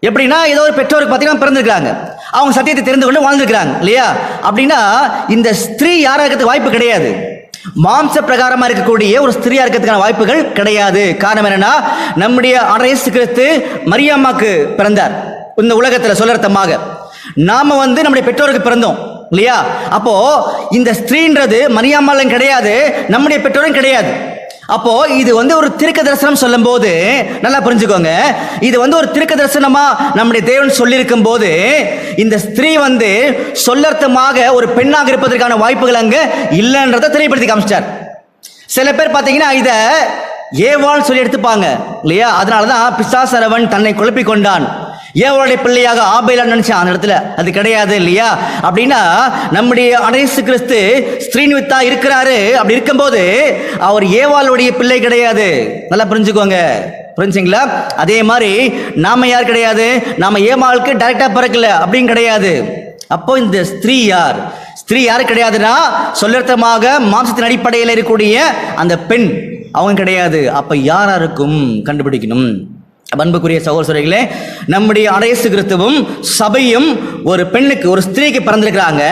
Speaker 1: எப்படின்னா ஏதோ ஒரு பெற்றோருக்கு பார்த்தீங்கன்னா பிறந்திருக்காங்க, அவங்க சத்தியத்தை தெரிந்து கொண்டு வாழ்ந்துருக்கிறாங்க இல்லையா? அப்படின்னா இந்த ஸ்திரீ யாரா இருக்கிறதுக்கு வாய்ப்பு கிடையாது. மாம்ச பிரகாரமா இருக்கக்கூடிய ஒரு ஸ்திரீயா இருக்கிறதுக்கான வாய்ப்புகள் கிடையாது. காரணம் என்னன்னா நம்முடைய இயேசு கிறிஸ்து மரியாமாக்கு பிறந்தார். இந்த உலகத்துல சொல்லர்த்தமாக நாம வந்து நம்முடைய பெற்றோருக்கு பிறந்தோம் இல்லையா? அப்போ இந்த ஸ்திரீன்றது மரியாமாலும் கிடையாது, நம்முடைய பெற்றோரும் கிடையாது. அப்போ இது வந்து ஒரு தீர்க்க தரிசனம் சொல்லும் போது நல்லா புரிஞ்சுக்கோங்க. இது வந்து ஒரு தீர்க்க தரிசனமா நம்முடைய தேவன் சொல்லியிருக்கும் போது இந்த ஸ்திரீ வந்து சொல்லர்த்தமாக ஒரு பெண்ணாக இருப்பதற்கான வாய்ப்புகள் அங்க இல்லைன்றதை தெளிவுபடுத்தி காமிச்சிட்டார். சில பேர் பார்த்தீங்கன்னா இதை ஏவாள் சொல்லி எடுத்துப்பாங்க இல்லையா? அதனாலதான் பிசாசரவன் தன்னை குழப்பிக் கொண்டான், ஏவாளுடைய பிள்ளையாக ஆபேல் நினைச்சான். அந்த இடத்துல அது கிடையாது இல்லையா? அப்படின்னா நம்முடைய இயேசு கிறிஸ்து ஸ்திரீன் வித்தா இருக்கிறாரு. அப்படி இருக்கும்போது அவர் ஏவாளுடைய பிள்ளை கிடையாது. நல்லா புரிஞ்சுக்கோங்க. புரிஞ்சுங்களா? அதே மாதிரி நாம யார் கிடையாது, நாம ஏவாளுக்கு டைரக்டா பிறக்கல அப்படின்னு கிடையாது. அப்போ இந்த ஸ்திரீ யார்? ஸ்திரீ யாரு கிடையாதுன்னா சொல்லர்த்தமாக மாம்சத்தின் அடிப்படையில் இருக்கக்கூடிய அந்த பெண் அவங்க கிடையாது. அப்ப யாரா இருக்கும் கண்டுபிடிக்கணும். அன்புக்குரிய சகோதரர்களே, நம்முடைய இயேசு கிறிஸ்துவும் சபையும் ஒரு பெண்ணுக்கு, ஒரு ஸ்திரீக்கு பிறந்திருக்கிறாங்க.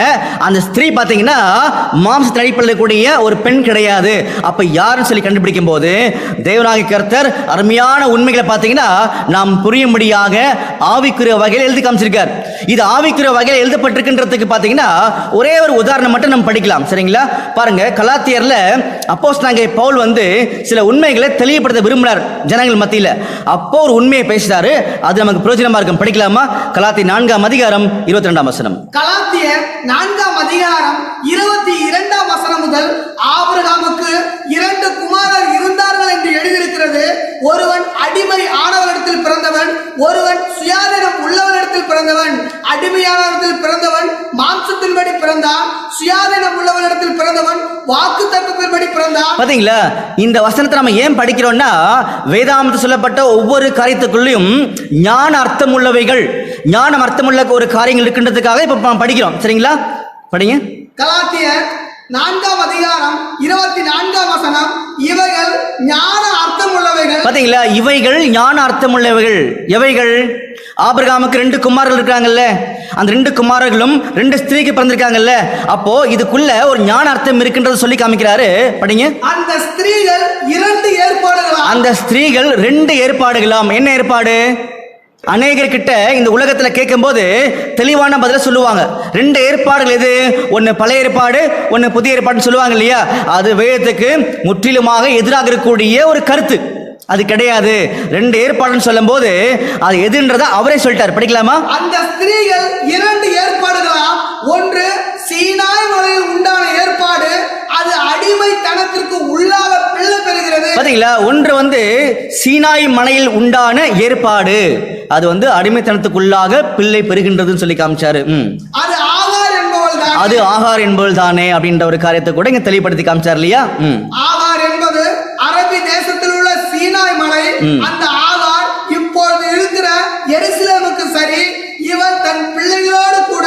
Speaker 1: அந்த ஸ்திரீ பார்த்தீங்கன்னா மாம்சத்தின் அடிப்படையில் கூடிய ஒரு பெண் கிடையாது. அப்ப யாருன்னு சொல்லி கண்டுபிடிக்கும் போது தேவனாகிய கர்த்தர் அருமையான உண்மைகளை பார்த்தீங்கன்னா நாம் புரியும்படியாக ஆவிக்குரிய வகையில் எழுதி காமிச்சிருக்கார். இது ஆவிக்குரிய வகையில் எழுதப்பட்டிருக்கின்றதுக்கு பார்த்தீங்கன்னா ஒரே ஒரு உதாரணம் மட்டும் நம்ம படிக்கலாம். சரிங்களா? பாருங்க, கலாத்தியர்ல அப்போஸ்தலனாகிய பவுல் வந்து சில உண்மைகளை தெளிவுபடுத்த விரும்பினார் ஜனங்கள் மத்தியில். அப்போ ஒரு உண்மையை பேசினாரு, அது நமக்கு பிரயோஜனமா இருக்கும். படிக்கலாமா? கலாத்தியர் 4ஆம் அதிகாரம் 22ஆம் வசனம்.
Speaker 2: கலாத்தியர் 4ஆம் அதிகாரம் 22ஆம் வசனம் முதல், ஆபிரகாமுக்கு 2 குமாரர் இருந்தார்கள் என்று எழுதியிருக்கிறது. ஒருவன் அடிமை ஆனவனிடத்தில் பிறந்தவன், ஒருவன் சுயாதீனம் உள்ளவனிடத்தில் பிறந்தவன். அடிமையானவனிடத்தில் பிறந்தவன் மாம்சத்தின்படி பிறந்தான், சுயாதீனம் உள்ளவனிடத்தில் பிறந்தவன் வாக்குத்தத்தத்தின்படி பிறந்தான். பாத்தீங்களா? இந்த வசனத்தை நம்ம ஏன் படிக்கிறோம்னா வேதாகமத்தில் சொல்லப்பட்ட ஒவ்வொரு காரியத்துக்குள்ளேயும் ஞான அர்த்தம் உள்ளவைகள், ஞானம் அர்த்தமுள்ள ஒரு காரியங்கள் இருக்கின்றதுக்காக இப்ப படிக்கிறோம். சரிங்களா? படிங்க. கலாத்தியர் 4ஆம் அதிகாரம் 24ஆம் வசனம், இவைகள் ஞான அர்த்தம் உள்ளவைகள். பாத்தீங்களா? இவைகள் ஞான அர்த்தம் உள்ளவைகள். எவைகள்?
Speaker 1: ஆபிரகாமுக்கு 2 குமாரர்கள் இருக்காங்கல்ல, அந்த 2 குமாரர்களும் 2 ஸ்திரீக்கு பிறந்திருக்காங்கல்ல. அப்போ இதுக்குள்ள ஒரு ஞான அர்த்தம் இருக்குன்றது சொல்லி காமிக்கிறாரு. படிங்க.
Speaker 2: அந்த ஸ்திரீகள் 2 ஏற்பாடுகளாம்.
Speaker 1: அந்த ஸ்திரீகள் 2 ஏற்பாடுகளாம். என்ன ஏற்பாடு? அநேகர்கிட்ட இந்த உலகத்துல கேட்கும்போது தெளிவான பதில சொல்லுவாங்க. 2 ஏற்பாடுகள் எது? ஒன்னு பழைய ஏற்பாடு, ஒன்னு புதிய ஏற்பாடுன்னு சொல்லுவாங்க இல்லையா? அது வேதத்துக்கு முற்றிலுமாக எதிராக இருக்கக்கூடிய ஒரு கருத்து. அது கிடையாது. 2 ஏற்பாடுன்னு சொல்லும் போது அது எதுன்றத அவரே சொல்லிட்டார். படிக்கலாமா? அந்த
Speaker 2: ஸ்திரீகள் 2 ஏற்பாடுகளாம். ஒன்று சீனாய் மலையில் உண்டான ஏற்பாடு, அது அடிமைத்தனத்திற்கு உள்ளாக பிள்ளை பெறுகிறது.
Speaker 1: பாத்தீங்களா? ஒன்று சீனாய் மலையில் உண்டான ஏற்பாடு, அது அடிமைத்தனத்துக்குள்ளாக பிள்ளை பெறுகின்றதுன்னு சொல்லி காமிச்சாரு.
Speaker 2: அது ஆகார் என்பவள் தான்.
Speaker 1: அது ஆகார் என்பவள் தானே அப்படின்ற ஒரு காரியத்தை கூட இங்க தெளிவுபடுத்தி காமிச்சார் இல்லையா?
Speaker 2: ஆகார் என்பது அரபி தேசத்தில் உள்ள சீனாய் மலை. அந்த ஆகார் இப்பொழுது இருக்கிற எருசலேமுக்கு சரி, இவள் தன் பிள்ளைகளோடு கூட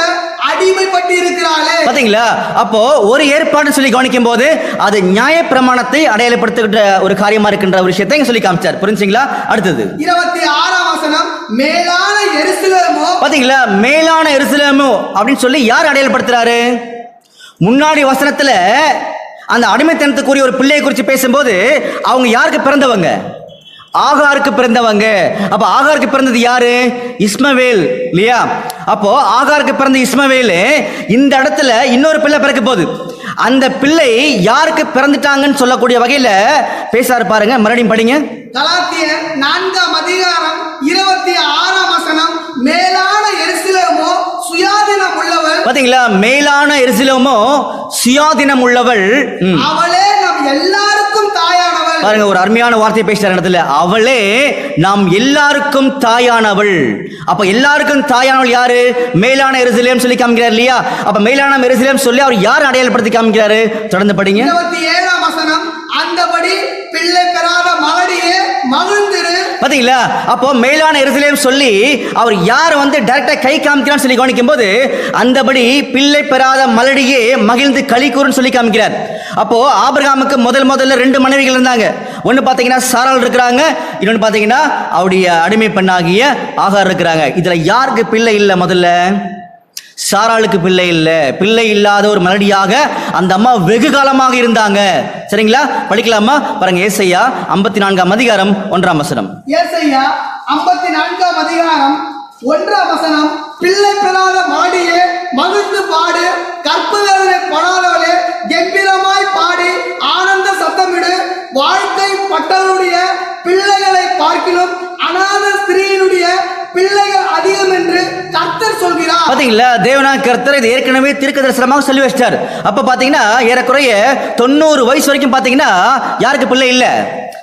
Speaker 2: அடிமைப்பட்டு இருக்கிறாளே. பாத்தீங்களா? அப்போ ஒரு ஏற்பாடு சொல்லி கவனிக்கும் போது அது நியாய பிரமாணத்தை அடையாளப்படுத்துகின்ற ஒரு காரியமா இருக்கின்ற ஒரு விஷயத்தை இங்க சொல்லி காமிச்சார். புரிஞ்சுங்களா? அடுத்தது 26ஆம் வசனம், மேலான எருசலேமோ.
Speaker 1: பாத்தீங்களா? மேலான எருசலேமோ அப்படின்னு சொல்லி யார் அடையாளப்படுத்துறாரு? முன்னாடி வசனத்துல அந்த அடிமைத்தனத்துக்குரிய ஒரு பிள்ளையை குறித்து பேசும்போது அவங்க யாருக்கு பிறந்தவங்க? ஆகாருக்கு பிறந்தவங்க. அப்ப ஆகாருக்கு பிறந்தது யாரு? இஸ்மவேல் இல்லையா? அப்போ ஆகாருக்கு பிறந்த இஸ்மவேல் இந்த இடத்துல இன்னொரு பிள்ளை பிறக்க போகுது. அந்த பிள்ளை யாருக்கு பிறந்துட்டாங்கன்னு சொல்லக்கூடிய வகையில பேசாரு பாருங்க. மறுபடியும் படிங்க.
Speaker 2: கலாத்தியர் 4ஆம் அதிகாரம் 26ஆம் வசனம், மேலான எருசலேமோ சுயாதீனம் உள்ளவள்.
Speaker 1: பாத்தீங்களா? மேலான எருசலேமோ சுயாதீனம் உள்ளவள்,
Speaker 2: அவளே நம் எல்லாருக்கும் தாயானவள்.
Speaker 1: பாருங்க, ஒரு அருமையான வார்த்தையை பேசுற இடத்துல அவளே நாம் எல்லாருக்கும் தாயானவள். அப்ப எல்லாருக்கும் தாயானவள் யாரு? மேலான எருசலேம் சொல்லி காமிக்கிறார் இல்லையா? அப்ப மேலான எருசலேம் சொல்லி அவர் யார் அடையாளப்படுத்தி காமிக்கிறாரு? தொடர்ந்து படிங்க.
Speaker 2: 27ஆம் வசனம், அந்தபடி பிள்ளை பெறாத மகடியே மகிழ்ந்திரு.
Speaker 1: பாத்தீங்களா? அப்போ மேலான எருசலேம் சொல்லி அவர் யார் டைரக்டா கை காமிக்கிறான்னு சொல்லி கவனிக்கும் போது அந்தபடி பிள்ளை பெறாத மலடியே மகிழ்ந்து களி கூறுன்னு சொல்லி காமிக்கிறார். அப்போ ஆபிரகாமுக்கு முதல்ல 2 மனைவிகள் இருந்தாங்க. ஒன்னு பாத்தீங்கன்னா சாராள் இருக்கிறாங்க, இன்னொன்னு பாத்தீங்கன்னா அவருடைய அடிமை பெண்ணாகிய ஆகார் இருக்கிறாங்க. இதுல யாருக்கு பிள்ளை இல்லை? முதல்ல சாராளுக்கு பிள்ளை இல்லை. பிள்ளை இல்லாத ஒரு மலடியாக அந்த அம்மா வெகு காலமாக இருந்தாங்க. சரிங்களா? படிக்கலாமா? பாருங்க. ஏசாயா 54ஆம் அதிகாரம் 1ஆம் வசனம்.
Speaker 2: ஏசாயா 54ஆம் அதிகாரம் 1ஆம் வசனம், பிள்ளை பெறாத மலடியே மகிழ்ந்து பாடு, கற்பு வேதனை படாதவளே கம்பீரமாய் பாடி ஆனந்த சத்தமிடு. வாழ்க்கை பட்டவனுடைய பிள்ளைகளை பார்க்கிலும் அநாத ஸ்திரீயினுடைய பிள்ளைகள் அதிகம் என்று கர்த்தர் சொல்கிறார். பாத்தீங்களா? தேவனாகிய கர்த்தர் இது ஏற்கனவே தீர்க்கதரிசனமாக சொல்லி வச்சிட்டார். அப்ப பாத்தீங்கன்னா ஏறக்குறைய 90 வயசு வரைக்கும் பாத்தீங்கன்னா யாருக்கு பிள்ளை இல்ல?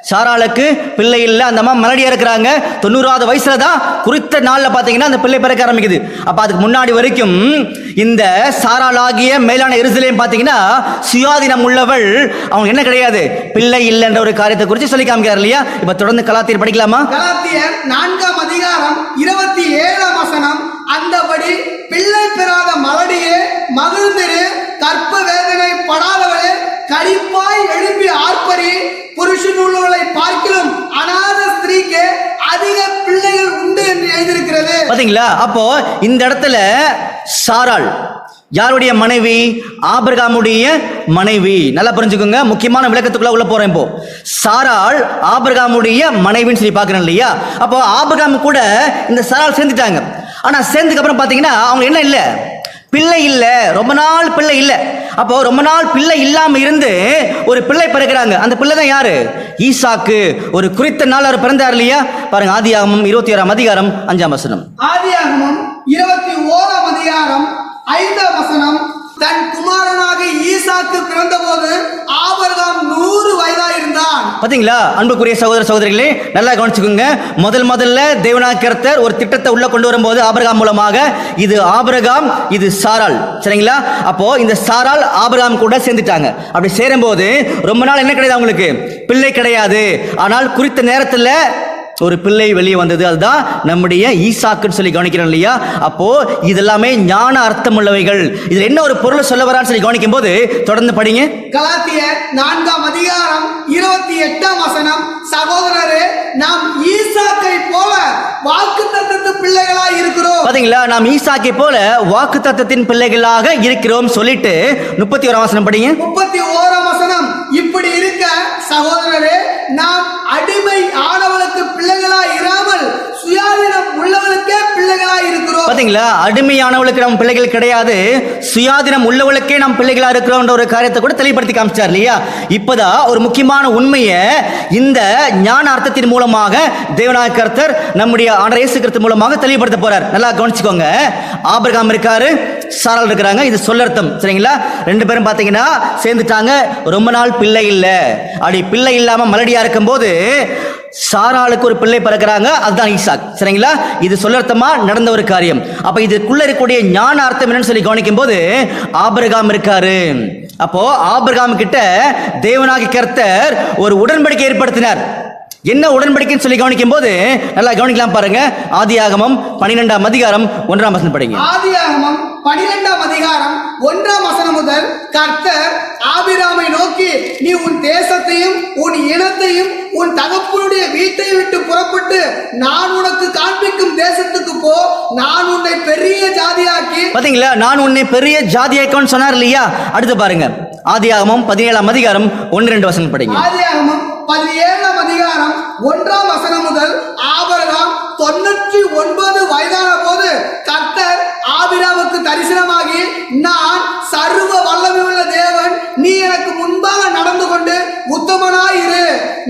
Speaker 2: சாராளுக்கு பிள்ளை இல்லை. அந்த அம்மா மலடியா இருக்கிறாங்க. 90வது வயசுல தான் குறித்த நாள்ல பாத்தீங்கன்னா அந்த பிள்ளை பிறக்க ஆரம்பிக்குது. அப்ப அதுக்கு முன்னாடி வரைக்கும் இந்த சாராளாகிய மேலான எருசலேம் பாத்தீங்கன்னா சுயாதீனம் உள்ளவள். அவங்க என்ன கிடையாது? பிள்ளை இல்லைன்ற ஒரு காரியத்தை குறித்து சொல்லி காமிக்கிறார் இல்லையா? இப்ப தொடர்ந்து கலாத்தியர் படிக்கலாமா? கலாத்தியர் 4ஆம் அதிகாரம் 27ஆம் வசனம், அந்தபடி பிள்ளை பெறாத மலடியே மகிழ்ந்திரு, கற்ப வேதனை படாதவளே கடிப்பாய் எழுப்பி ஆர்ப்பரி. புருஷன் உள்ளவர்களை பார்க்கிலும் அநாத ஸ்திரீக்கு அதிக பிள்ளைகள் உண்டு என்று எழுதியிருக்கிறது. பாத்தீங்களா? அப்போ இந்த இடத்துல சாராள் யாருடைய மனைவி? ஆபிரகாமுடைய மனைவி. நல்லா புரிஞ்சுக்கோங்க. முக்கியமான விளக்கத்துக்குள்ள உள்ள போறேன். இப்போ சாராள் ஆபிரகாமுடைய மனைவின்னு சொல்லி பாக்குறேன் இல்லையா? அப்போ ஆபிரகாம் கூட இந்த சாராள் சேர்ந்துட்டாங்க. ஆனா சேர்ந்துக்கு அப்புறம் பாத்தீங்கன்னா அவங்க என்ன இல்ல? பிள்ளை இல்ல. ரொம்ப நாள் பிள்ளை இல்ல. அப்போ ரொம்ப நாள் பிள்ளை இல்லாம இருந்து ஒரு பிள்ளை பிறக்கிறாங்க. அந்த பிள்ளை தான் யாரு? ஈசாக்கு. ஒரு குறித்த நாள் அவர் பிறந்தார் இல்லையா? பாருங்க. ஆதியாகமம் 21ஆம் அதிகாரம் 5ஆம் வசனம். ஆதியாகமம் 21ஆம் அதிகாரம் 5ஆம் வசனம், தன் குமாரனாக ஈசாக்கு பிறந்தபோது ஆபிரகாம் 100 வயதாய் இருந்தான். பாத்தீங்களா? அன்புக்குரிய சகோதர சகோதரிகளே, நல்லா கவனிச்சுக்கோங்க. முதல்ல தேவனாகிய கர்த்தர் ஒரு திட்டத்தை உள்ள கொண்டு வரும்போது ஆபிரகாம் மூலமாக, இது ஆபிரகாம், இது சாராள். சரிங்களா? அப்போ இந்த சாராள் ஆபிரகாம் கூட சேர்ந்துட்டாங்க. அப்படி சேரும்போது ரொம்ப நாள் என்ன கிடையாது? அவங்களுக்கு பிள்ளை கிடையாது. ஆனால் குறித்த நேரத்தில் ஒரு பிள்ளை வெளியே வந்தது. அதுதான் நம்முடைய ஈசாக்குன்னு சொல்லி கவனிக்கிறோம் இல்லையா? அப்போ இதெல்லாமே ஞான அர்த்தம் உள்ளவைகள். இதுல என்ன ஒரு பொருளை சொல்ல வரான்னு சொல்லி கவனிக்கும் போது தொடர்ந்து படிங்க. கலாத்தியர் 4ஆம் அதிகாரம் 28ஆம் வசனம், சகோதரரே, நாம் ஈசாக்கை போல வாக்கு வாக்குத்தத்தத்து பிள்ளைகளாய் இருக்கிறோம்.
Speaker 1: பாத்தீங்களா, நாம் ஈசாக்கை போல வாக்குத்தத்தத்தின் பிள்ளைகளாக இருக்கிறோம் சொல்லிட்டு 31ஆம் வசனம் படிங்க.
Speaker 2: 31ஆம் வசனம், இப்படி இருக்க சகோதரரே, நாம் அடிமை ஆனவளுக்கு பிள்ளைகளாய் இராமல் சுயாதீனம் உள்ளவளுக்கே பிள்ளைகளாய் இருக்கிறோம்.
Speaker 1: பாத்தீங்களா, அடிமையானவளுக்கு நம்ம பிள்ளைகள் கிடையாது, சுயாதீனம் உள்ளவளுக்கே நாம் பிள்ளைகளா இருக்கிறோம்ன்ற ஒரு காரியத்தை கூட தெளிவுபடுத்தி காமிச்சார் இல்லையா? இப்பதான் ஒரு முக்கியமான உண்மையை இந்த ஞான அர்த்தத்தின் மூலமாக தேவனாகிய கர்த்தர் நம்முடைய ஆண்டவர் இயேசு கிறிஸ்து மூலமாக தெளிவுபடுத்த போறார். நல்லா கவனிச்சுக்கோங்க. ஆபிரகாம் இருக்காரு, சாராள் இருக்கிறாங்க. இது சொல்லர்த்தம், சரிங்களா? ரெண்டு பேரும் பாத்தீங்கன்னா சேர்ந்துட்டாங்க. ரொம்ப நாள் பிள்ளை இல்ல, அப்படி பிள்ளை இல்லாம மலடியா இருக்கும் போது சாராளுக்கு ஒரு பிள்ளை பிறக்கிறாங்க, அதுதான் ஈசாக், சரிங்களா? இது சொல்லர்த்தமா நடந்த ஒரு காரியம். அப்ப இதுக்குள்ள இருக்கக்கூடிய ஞான அர்த்தம் என்னன்னு சொல்லி கவனிக்கும் போது ஆபிரகாம் இருக்காரு. அப்போ ஆபிரகாம் கிட்ட தேவனாகிய கர்த்தர் ஒரு உடன்படிக்கை ஏற்படுத்தினார். என்ன உடன்படிக்கைன்னு சொல்லி கவனிக்கும் போது நல்லா கவனிக்கலாம் பாருங்க. ஆதியாகமம் 12ஆம் அதிகாரம் 1ஆம் வசனம் படிங்க.
Speaker 2: ஆதியாகமம் 12ஆம் அதிகாரம் 1ஆம் வசனம் முதல், கர்த்தர் ஆபிராமை நோக்கி, நீ உன் தேசத்தையும் உன் இனத்தையும் உன் தகப்பனுடைய வீட்டை விட்டு புறப்பட்டு நான் உனக்கு காண்பிக்கும் தேசத்துக்கு போ, நான் உன்னை பெரிய ஜாதியாக்கி. பாத்தீங்களா, நான் உன்னை பெரிய ஜாதியாக்கன்னு சொன்னார் இல்லையா? அடுத்து பாருங்க, ஆதியாகமம் 17ஆம் அதிகாரம் 1-2 வசனம் படிங்க. ஆதியாகமம் 17ஆம் அதிகாரம் 1ஆம் வசனம் முதல், ஆபிரகாம் 99 வயதான போது கர்த்தர் ஆபிரகாமுக்கு தரிசனமாகி, நான் சர்வ வல்லமையுள்ள தேவன், நீ எனக்கு முன்பாக நடந்து கொண்டு உத்தமனாய் இரு,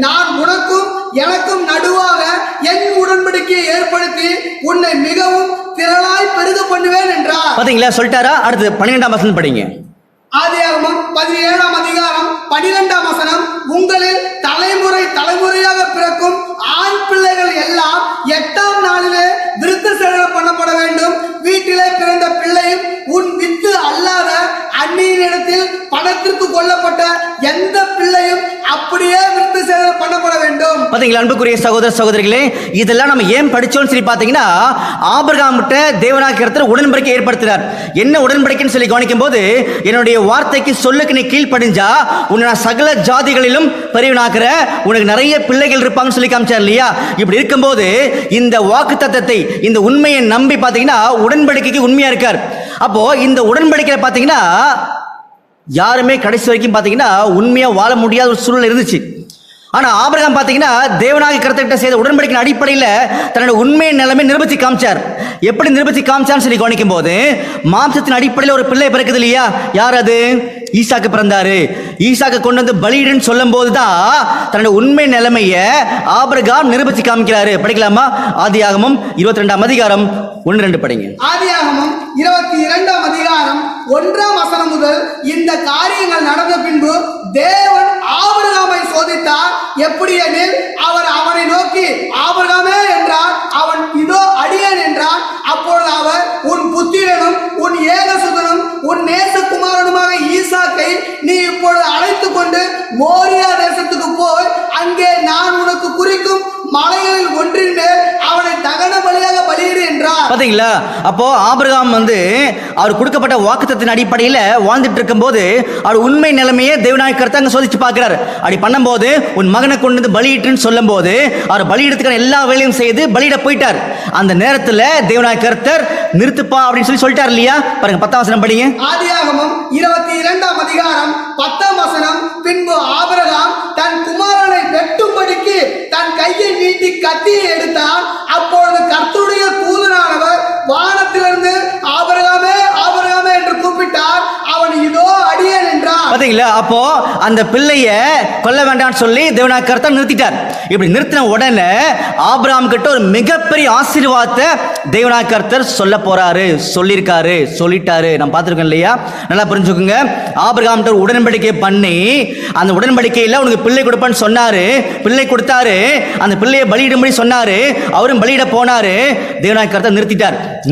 Speaker 2: நான் உனக்கும் எனக்கும் நடுவாக என் உடன்படிக்கையை ஏற்படுத்தி உன்னை மிகவும் திரளாய் பெருக பண்ணுவேன் என்றார்.
Speaker 1: பாத்தீங்களா, சொல்லிட்டாரா? அடுத்து 12ஆம் வசனம் படிங்க.
Speaker 2: ஆதியாகமம் 17ஆம் அதிகாரம் 12ஆம் வசனம், உங்களில் தலைமுறை தலைமுறையாக பிறக்கும் ஆண் பிள்ளைகள் எல்லாம் 8ஆம் நாளிலே விருத்த சேதனம் பண்ணப்பட வேண்டும். வீட்டிலே பிறந்த பிள்ளையும் உன் வித்து அல்லாத அந்நியனிடத்தில் பணத்திற்கு கொல்லப்பட்ட எந்த பிள்ளையும் அப்படியே விருத்த சேதனம் பண்ணப்பட வேண்டும்.
Speaker 1: பாத்தீங்களா அன்புக்குரிய சகோதர சகோதரிகளே, இதெல்லாம் நம்ம ஏன் படிச்சோம்னு சொல்லி பாத்தீங்கன்னா, ஆபிரகாம் கிட்ட தேவனாகிய கர்த்தர் உடன்படிக்கை ஏற்படுத்தினார். என்ன உடன்படிக்கைன்னு சொல்லி கவனிக்கும் போது, என்னுடைய வார்த்தைக்கு சொல்லுக்கு நீ கீழ்ப்படிஞ்சா உன்னை நான் சகல ஜாதிகளிலும் பெரியவனாக்குற, உனக்கு நிறைய பிள்ளைகள் இருப்பாங்கன்னு சொல்லி காமிச்சார் இல்லையா? இப்படி இருக்கும்போது இந்த வாக்குத்தத்தத்தை, இந்த உண்மையை நம்பி பாத்தீங்கன்னா உடன்படிக்கைக்கு உண்மையா இருக்கார். அப்போ இந்த உடன்படிக்கையில பாத்தீங்கன்னா யாருமே கடைசி வரைக்கும் பாத்தீங்கன்னா உண்மையா வாழ முடியாத ஒரு சூழ்நிலை இருந்துச்சு. ஆனா ஆபிரகாம் பாத்தீங்கன்னா தேவனாகிய கர்த்தர்கிட்ட செய்த உடன்படிக்கையின் அடிப்படையில் தன்னோட உண்மையின் நிலைமை நிரூபித்து காமிச்சார். எப்படி நிரூபித்து காமிச்சான்னு சொல்லி கவனிக்கும் போது, மாம்சத்தின் அடிப்படையில் ஒரு பிள்ளை பிறக்குது இல்லையா? யார் அது? ஈசாக்கு பிறந்தாரு. ஈசாக்கு கொண்டு வந்து பலியிடுன்னு சொல்லும் போதுதான் தன்னோட உண்மை நிலைமையை ஆபிரகாம் நிரூபித்து காமிக்கிறாரு. படிக்கலாமா? ஆதியாகமம் 22ஆம் அதிகாரம் 1-2 படிங்க.
Speaker 2: ஆதியாகமம் 22ஆம் அதிகாரம் 1ஆம் வசனம் முதல், இந்த காரியங்கள் நடந்த பின்பு தேவன் ஆபிரகாமை சோதித்தார். எப்படி எனில், அவர் அவனை நோக்கி ஆபிரகாமே என்றார். அவன் இதோ அடியேன் என்றான். அப்பொழுது அவர், உன் புத்திரனும் உன் ஏகசுதனும் உன் நேசகுமாரனுமாக ஈசாக்கை நீ இப்பொழுது அழைத்துக் கொண்டு மோரியா தேசத்துக்கு போய் அங்கே நான் உனக்கு குறிக்கும் மலைகளில் ஒன்றின் மேல் அவனை தகன பலியாக பலியிடு என்றார். பாத்தீங்களா? அப்போ ஆபிரகாம் அவர் கொடுக்கப்பட்ட வாக்குத்தத்தின் அடிப்படையில் வாழ்ந்துட்டு இருக்கும் போது அவர் உண்மை நிலைமையை தேவனாகிய கர்த்தர் அங்க சோதிச்சு பார்க்கிறார். அப்படி பண்ணும்போது உன் மகனை கொண்டு வந்து பலியிட்டுன்னு சொல்லும் போது அவர் பலியிடத்துக்கான எல்லா வேலையும் செய்து பலியிட போயிட்டார். அந்த நேரத்தில் தேவனாகிய கர்த்தர் நிறுத்துப்பா அப்படின்னு சொல்லிட்டார் இல்லையா? பாருங்க 10ஆம் வசனம் படிங்க. ஆதியாகமம் 22ஆம் அதிகாரம் 10ஆம் வசனம், பின்பு ஆபிரகாம் தன் குமாரனை வெட்டும்படிக்கு தன் கையை நீட்டி கத்தியை எடுத்தான். அப்பொழுது கர்த்தருடைய தூதனானவர் வானத்திலிருந்து ஆபிரகாமே ஆபிரகாமே என்று கூப்பிட்டார். அவன் இதோ அடியேன் என்றான். பாத்தீங்களா? அப்போ அந்த பிள்ளைய கொல்ல வேண்டாம்னு சொல்லி தேவனாகிய கர்த்தர் நிறுத்திட்டார். இப்படி நிறுத்தின உடனே ஆபிரகாம் கிட்ட ஒரு மிகப்பெரிய ஆசீர்வாதத்தை தேவனாகிய கர்த்தர் சொல்ல போறாரு, சொல்லிட்டாரு. நம்ம பார்த்திருக்கோம் இல்லையா? நல்லா புரிஞ்சுக்கோங்க. ஆபிரகாம் கிட்ட உடன்படிக்கை பண்ணி அந்த உடன்படிக்கையில் உனக்கு பிள்ளை கொடுப்பேன்னு சொன்னாரு. பிள்ளை கொடுத்தாரு. அந்த பிள்ளையை பலியிடும்படி சொன்னாரு. அவரும் பலியிட போனாரு. தேவனாகிய கர்த்தர்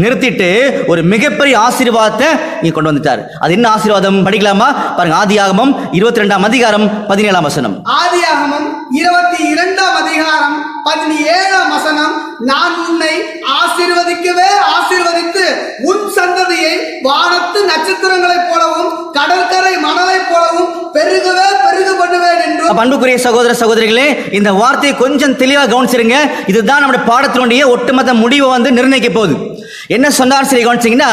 Speaker 2: நிறுத்திட்டு ஒரு மிகப்பெரிய ஆசீர்வாதத்தை இங்க கொண்டு வந்துட்டார். அது என்ன ஆசீர்வாதம்? படிக்கலாமா? பாருங்க. ஆதியாகமம் 22ஆம் அதிகாரம் 17ஆம் வசனம். ஆதியாகமம் 22ஆம் அதிகாரம் 17ஆம் வசனம், நான் உன்னை ஆசீர்வதிக்கவே ஆசீர்வதித்து உன் சந்ததியை வானத்து நட்சத்திரங்களைப் போலவும் கடற்கரை மணலைப் போலவும் பெருகவே பெருக பண்ணுவேன் என்றும்.
Speaker 1: அப்ப அன்புக்குரிய சகோதர சகோதரிகளே, இந்த வார்த்தையை கொஞ்சம் தெளிவா கவனிச்சிருங்க. இதுதான் நம்முடைய பாடத்தினுடைய ஒட்டுமொத்த முடிவை நிர்ணயிக்க போகுது. என்ன சொன்னார் சரி கவனிச்சீங்கன்னா,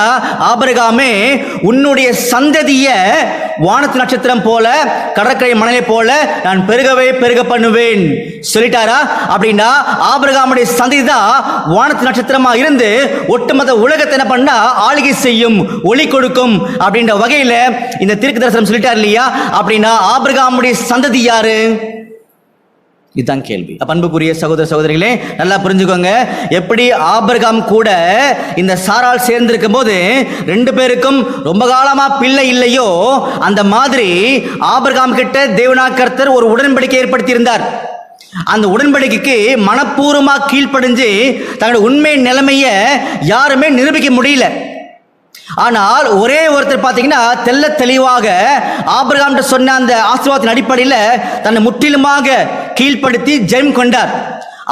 Speaker 1: ஆபிரகாமே உன்னுடைய சந்ததிய வானத்து நட்சத்திரம் போல கடற்கரை மணலை போல நான் பெருகவே பெருக பண்ணுவேன் சொல்லிட்டாரா? அப்படின்னா ஆபிரகாமுடைய சந்ததி தான் வானத்து நட்சத்திரமா இருந்து ஒட்டுமொத்த உலகத்தை என்ன பண்ணா ஆளுகை செய்யும், ஒளி கொடுக்கும் அப்படின்ற வகையில இந்த தீர்க்க தரிசனம் சொல்லிட்டார் இல்லையா? அப்படின்னா ஆபிரகாமுடைய சந்ததி யாரு? இதுதான் கேள்வி. அன்புக்குரிய சகோதர சகோதரிகளே, நல்லா புரிஞ்சுக்கோங்க. எப்படி ஆபிரகாம் கூட இந்த சாரால் சேர்ந்திருக்கும் போது ரெண்டு பேருக்கும் ரொம்ப காலமா பிள்ளை இல்லையோ, அந்த மாதிரி ஆபிரகாம் கிட்ட தேவனாகிய கர்த்தர் ஒரு உடன்படிக்கை ஏற்படுத்தி இருந்தார். அந்த உடன்படிக்கைக்கு மனப்பூர்வமா கீழ்ப்படிஞ்சு தங்களுடைய உண்மை நிலைமைய யாருமே நிரூபிக்க முடியல. ஆனால் ஒரே ஒருத்தர் பார்த்தீங்கன்னா தெல்ல தெளிவாக ஆபிரகாம் சொன்ன அந்த ஆசீர்வாதத்தின் அடிப்படையில் தன்னை முற்றிலுமாக கீழ்ப்படுத்தி ஜெயம் கொண்டார்.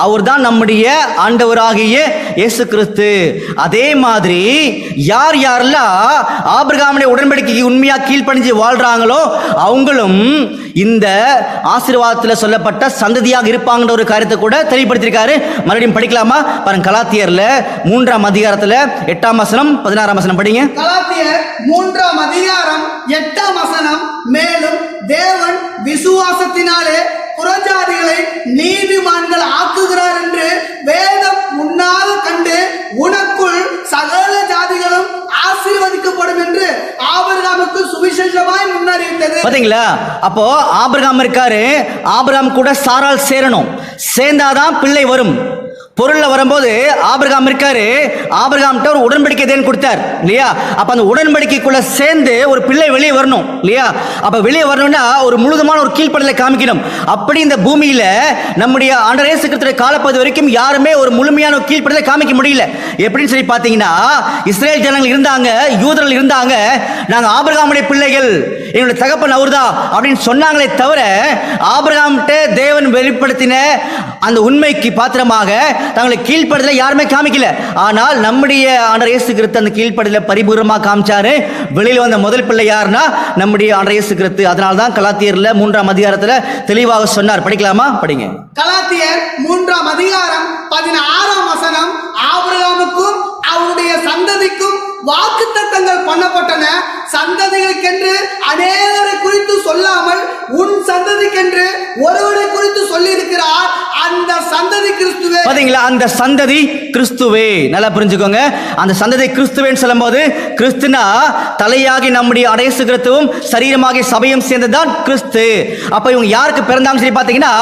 Speaker 1: அவர் தான் நம்முடைய ஆண்டவராகிய இயேசு கிறிஸ்து. அதே மாதிரி யார் யாரெல்லாம் ஆபிரகாமுடைய உடன்படிக்கைக்கு உண்மையா கீழ்ப்படிஞ்சு வாழ்றாங்களோ அவங்களும் இந்த ஆசீர்வாதத்தில் சொல்லப்பட்ட சந்ததியாக இருப்பாங்கன்ற ஒரு காரியத்தை கூட தெளிவுபடுத்தியிருக்காரு. மறுபடியும் படிக்கலாமா? பாருங்க, கலாத்தியர்ல 3ஆம் அதிகாரத்துல 8ஆம் வசனம் 16ஆம் வசனம் படிங்க.
Speaker 2: கலாத்தியர் 3ஆம் அதிகாரம் 8ஆம் வசனம், மேலும் தேவன் விசுவாசத்தினாலே புறஜாதிகளை நீதிமான்கள் ஆக்குகிறார் என்று வேதம் முன்னாக கண்டு உனக்குள் சகல ஜாதிகளும் ஆசீர்வதிக்கப்படும் என்று ஆபிரகாமுக்கு சுவிசேஷமாய் முன்னறிவித்தது. பாத்தீங்களா? அப்போ ஆபிரகாம் இருக்காரு, ஆபிரகாம் கூட சாரால் சேரணும், சேர்ந்தாதான் பிள்ளை வரும். பொருள்ல வரும்போது ஆபிரகாம் இருக்காரு, ஆபிரகாம்கிட்ட ஒரு உடன்படிக்கை தேவன் கொடுத்தார் இல்லையா? அப்ப அந்த உடன்படிக்கைக்குள்ள சேர்ந்து ஒரு பிள்ளை வெளியே வரணும் இல்லையா? அப்ப வெளியே வரணும்னா ஒரு முழுதுமான ஒரு கீழ்ப்படிதலை காமிக்கணும். அப்படி இந்த பூமியில நம்முடைய ஆண்டவர் இயேசு கிறிஸ்துவின் காலப்பகுதி வரைக்கும் யாருமே ஒரு முழுமையான ஒரு கீழ்ப்படிதலை காமிக்க முடியல. எப்படின்னு சொல்லி பாத்தீங்கன்னா, இஸ்ரேல் ஜனங்கள் இருந்தாங்க, யூதர்கள் இருந்தாங்க, நாங்க ஆபிரகாமுடைய பிள்ளைகள், என்னுடைய தகப்பன் அவர்தான் அப்படின்னு சொன்னாங்களே தவிர ஆபிரகாம்கிட்ட தேவன் வெளிப்படுத்தின அந்த உண்மைக்கு பாத்திரமாக தங்களை கீழ்ப்படுதலை யாருமே காமிக்கல. ஆனால் நம்முடைய ஆண்டவர் இயேசு கிறிஸ்து அந்த கீழ்ப்படுதலை பரிபூர்ணமாக காமிச்சாரு. வெளியில் வந்த முதல் பிள்ளை யாருன்னா நம்முடைய ஆண்டவர் இயேசு கிறிஸ்து. அதனால தான் கலாத்தியர்ல 3ஆம் அதிகாரத்துல தெளிவாக சொன்னார். படிக்கலாமா? படிங்க. கலாத்தியர் 3ஆம் அதிகாரம் 16ஆம் வசனம், ஆபிரகாமுக்கும் அவருடைய சந்ததிக்கும் வாக்குத்தத்தங்கள் பண்ணப்பட்டன. சந்ததிகளுக்கென்று அநேகரை குறித்து சொல்லாமல் உன் சந்ததிக்கென்று ஒருவரை குறித்து சொல்லி இருக்கிறார். அந்த சந்ததி கிறிஸ்துவே. பாத்தீங்களா? அந்த சந்ததி கிறிஸ்துவே. நல்லா புரிஞ்சுக்கோங்க. அந்த சந்ததி கிறிஸ்துவேன்னு சொல்லும்போது, கிறிஸ்துனா தலையாகி நம்முடைய இயேசு கிறிஸ்துவும் சரீரமாகி சபையும் சேர்ந்ததுதான் கிறிஸ்து. அப்ப இவங்க யாருக்கு பிறந்தாலும் சரி பாத்தீங்கன்னா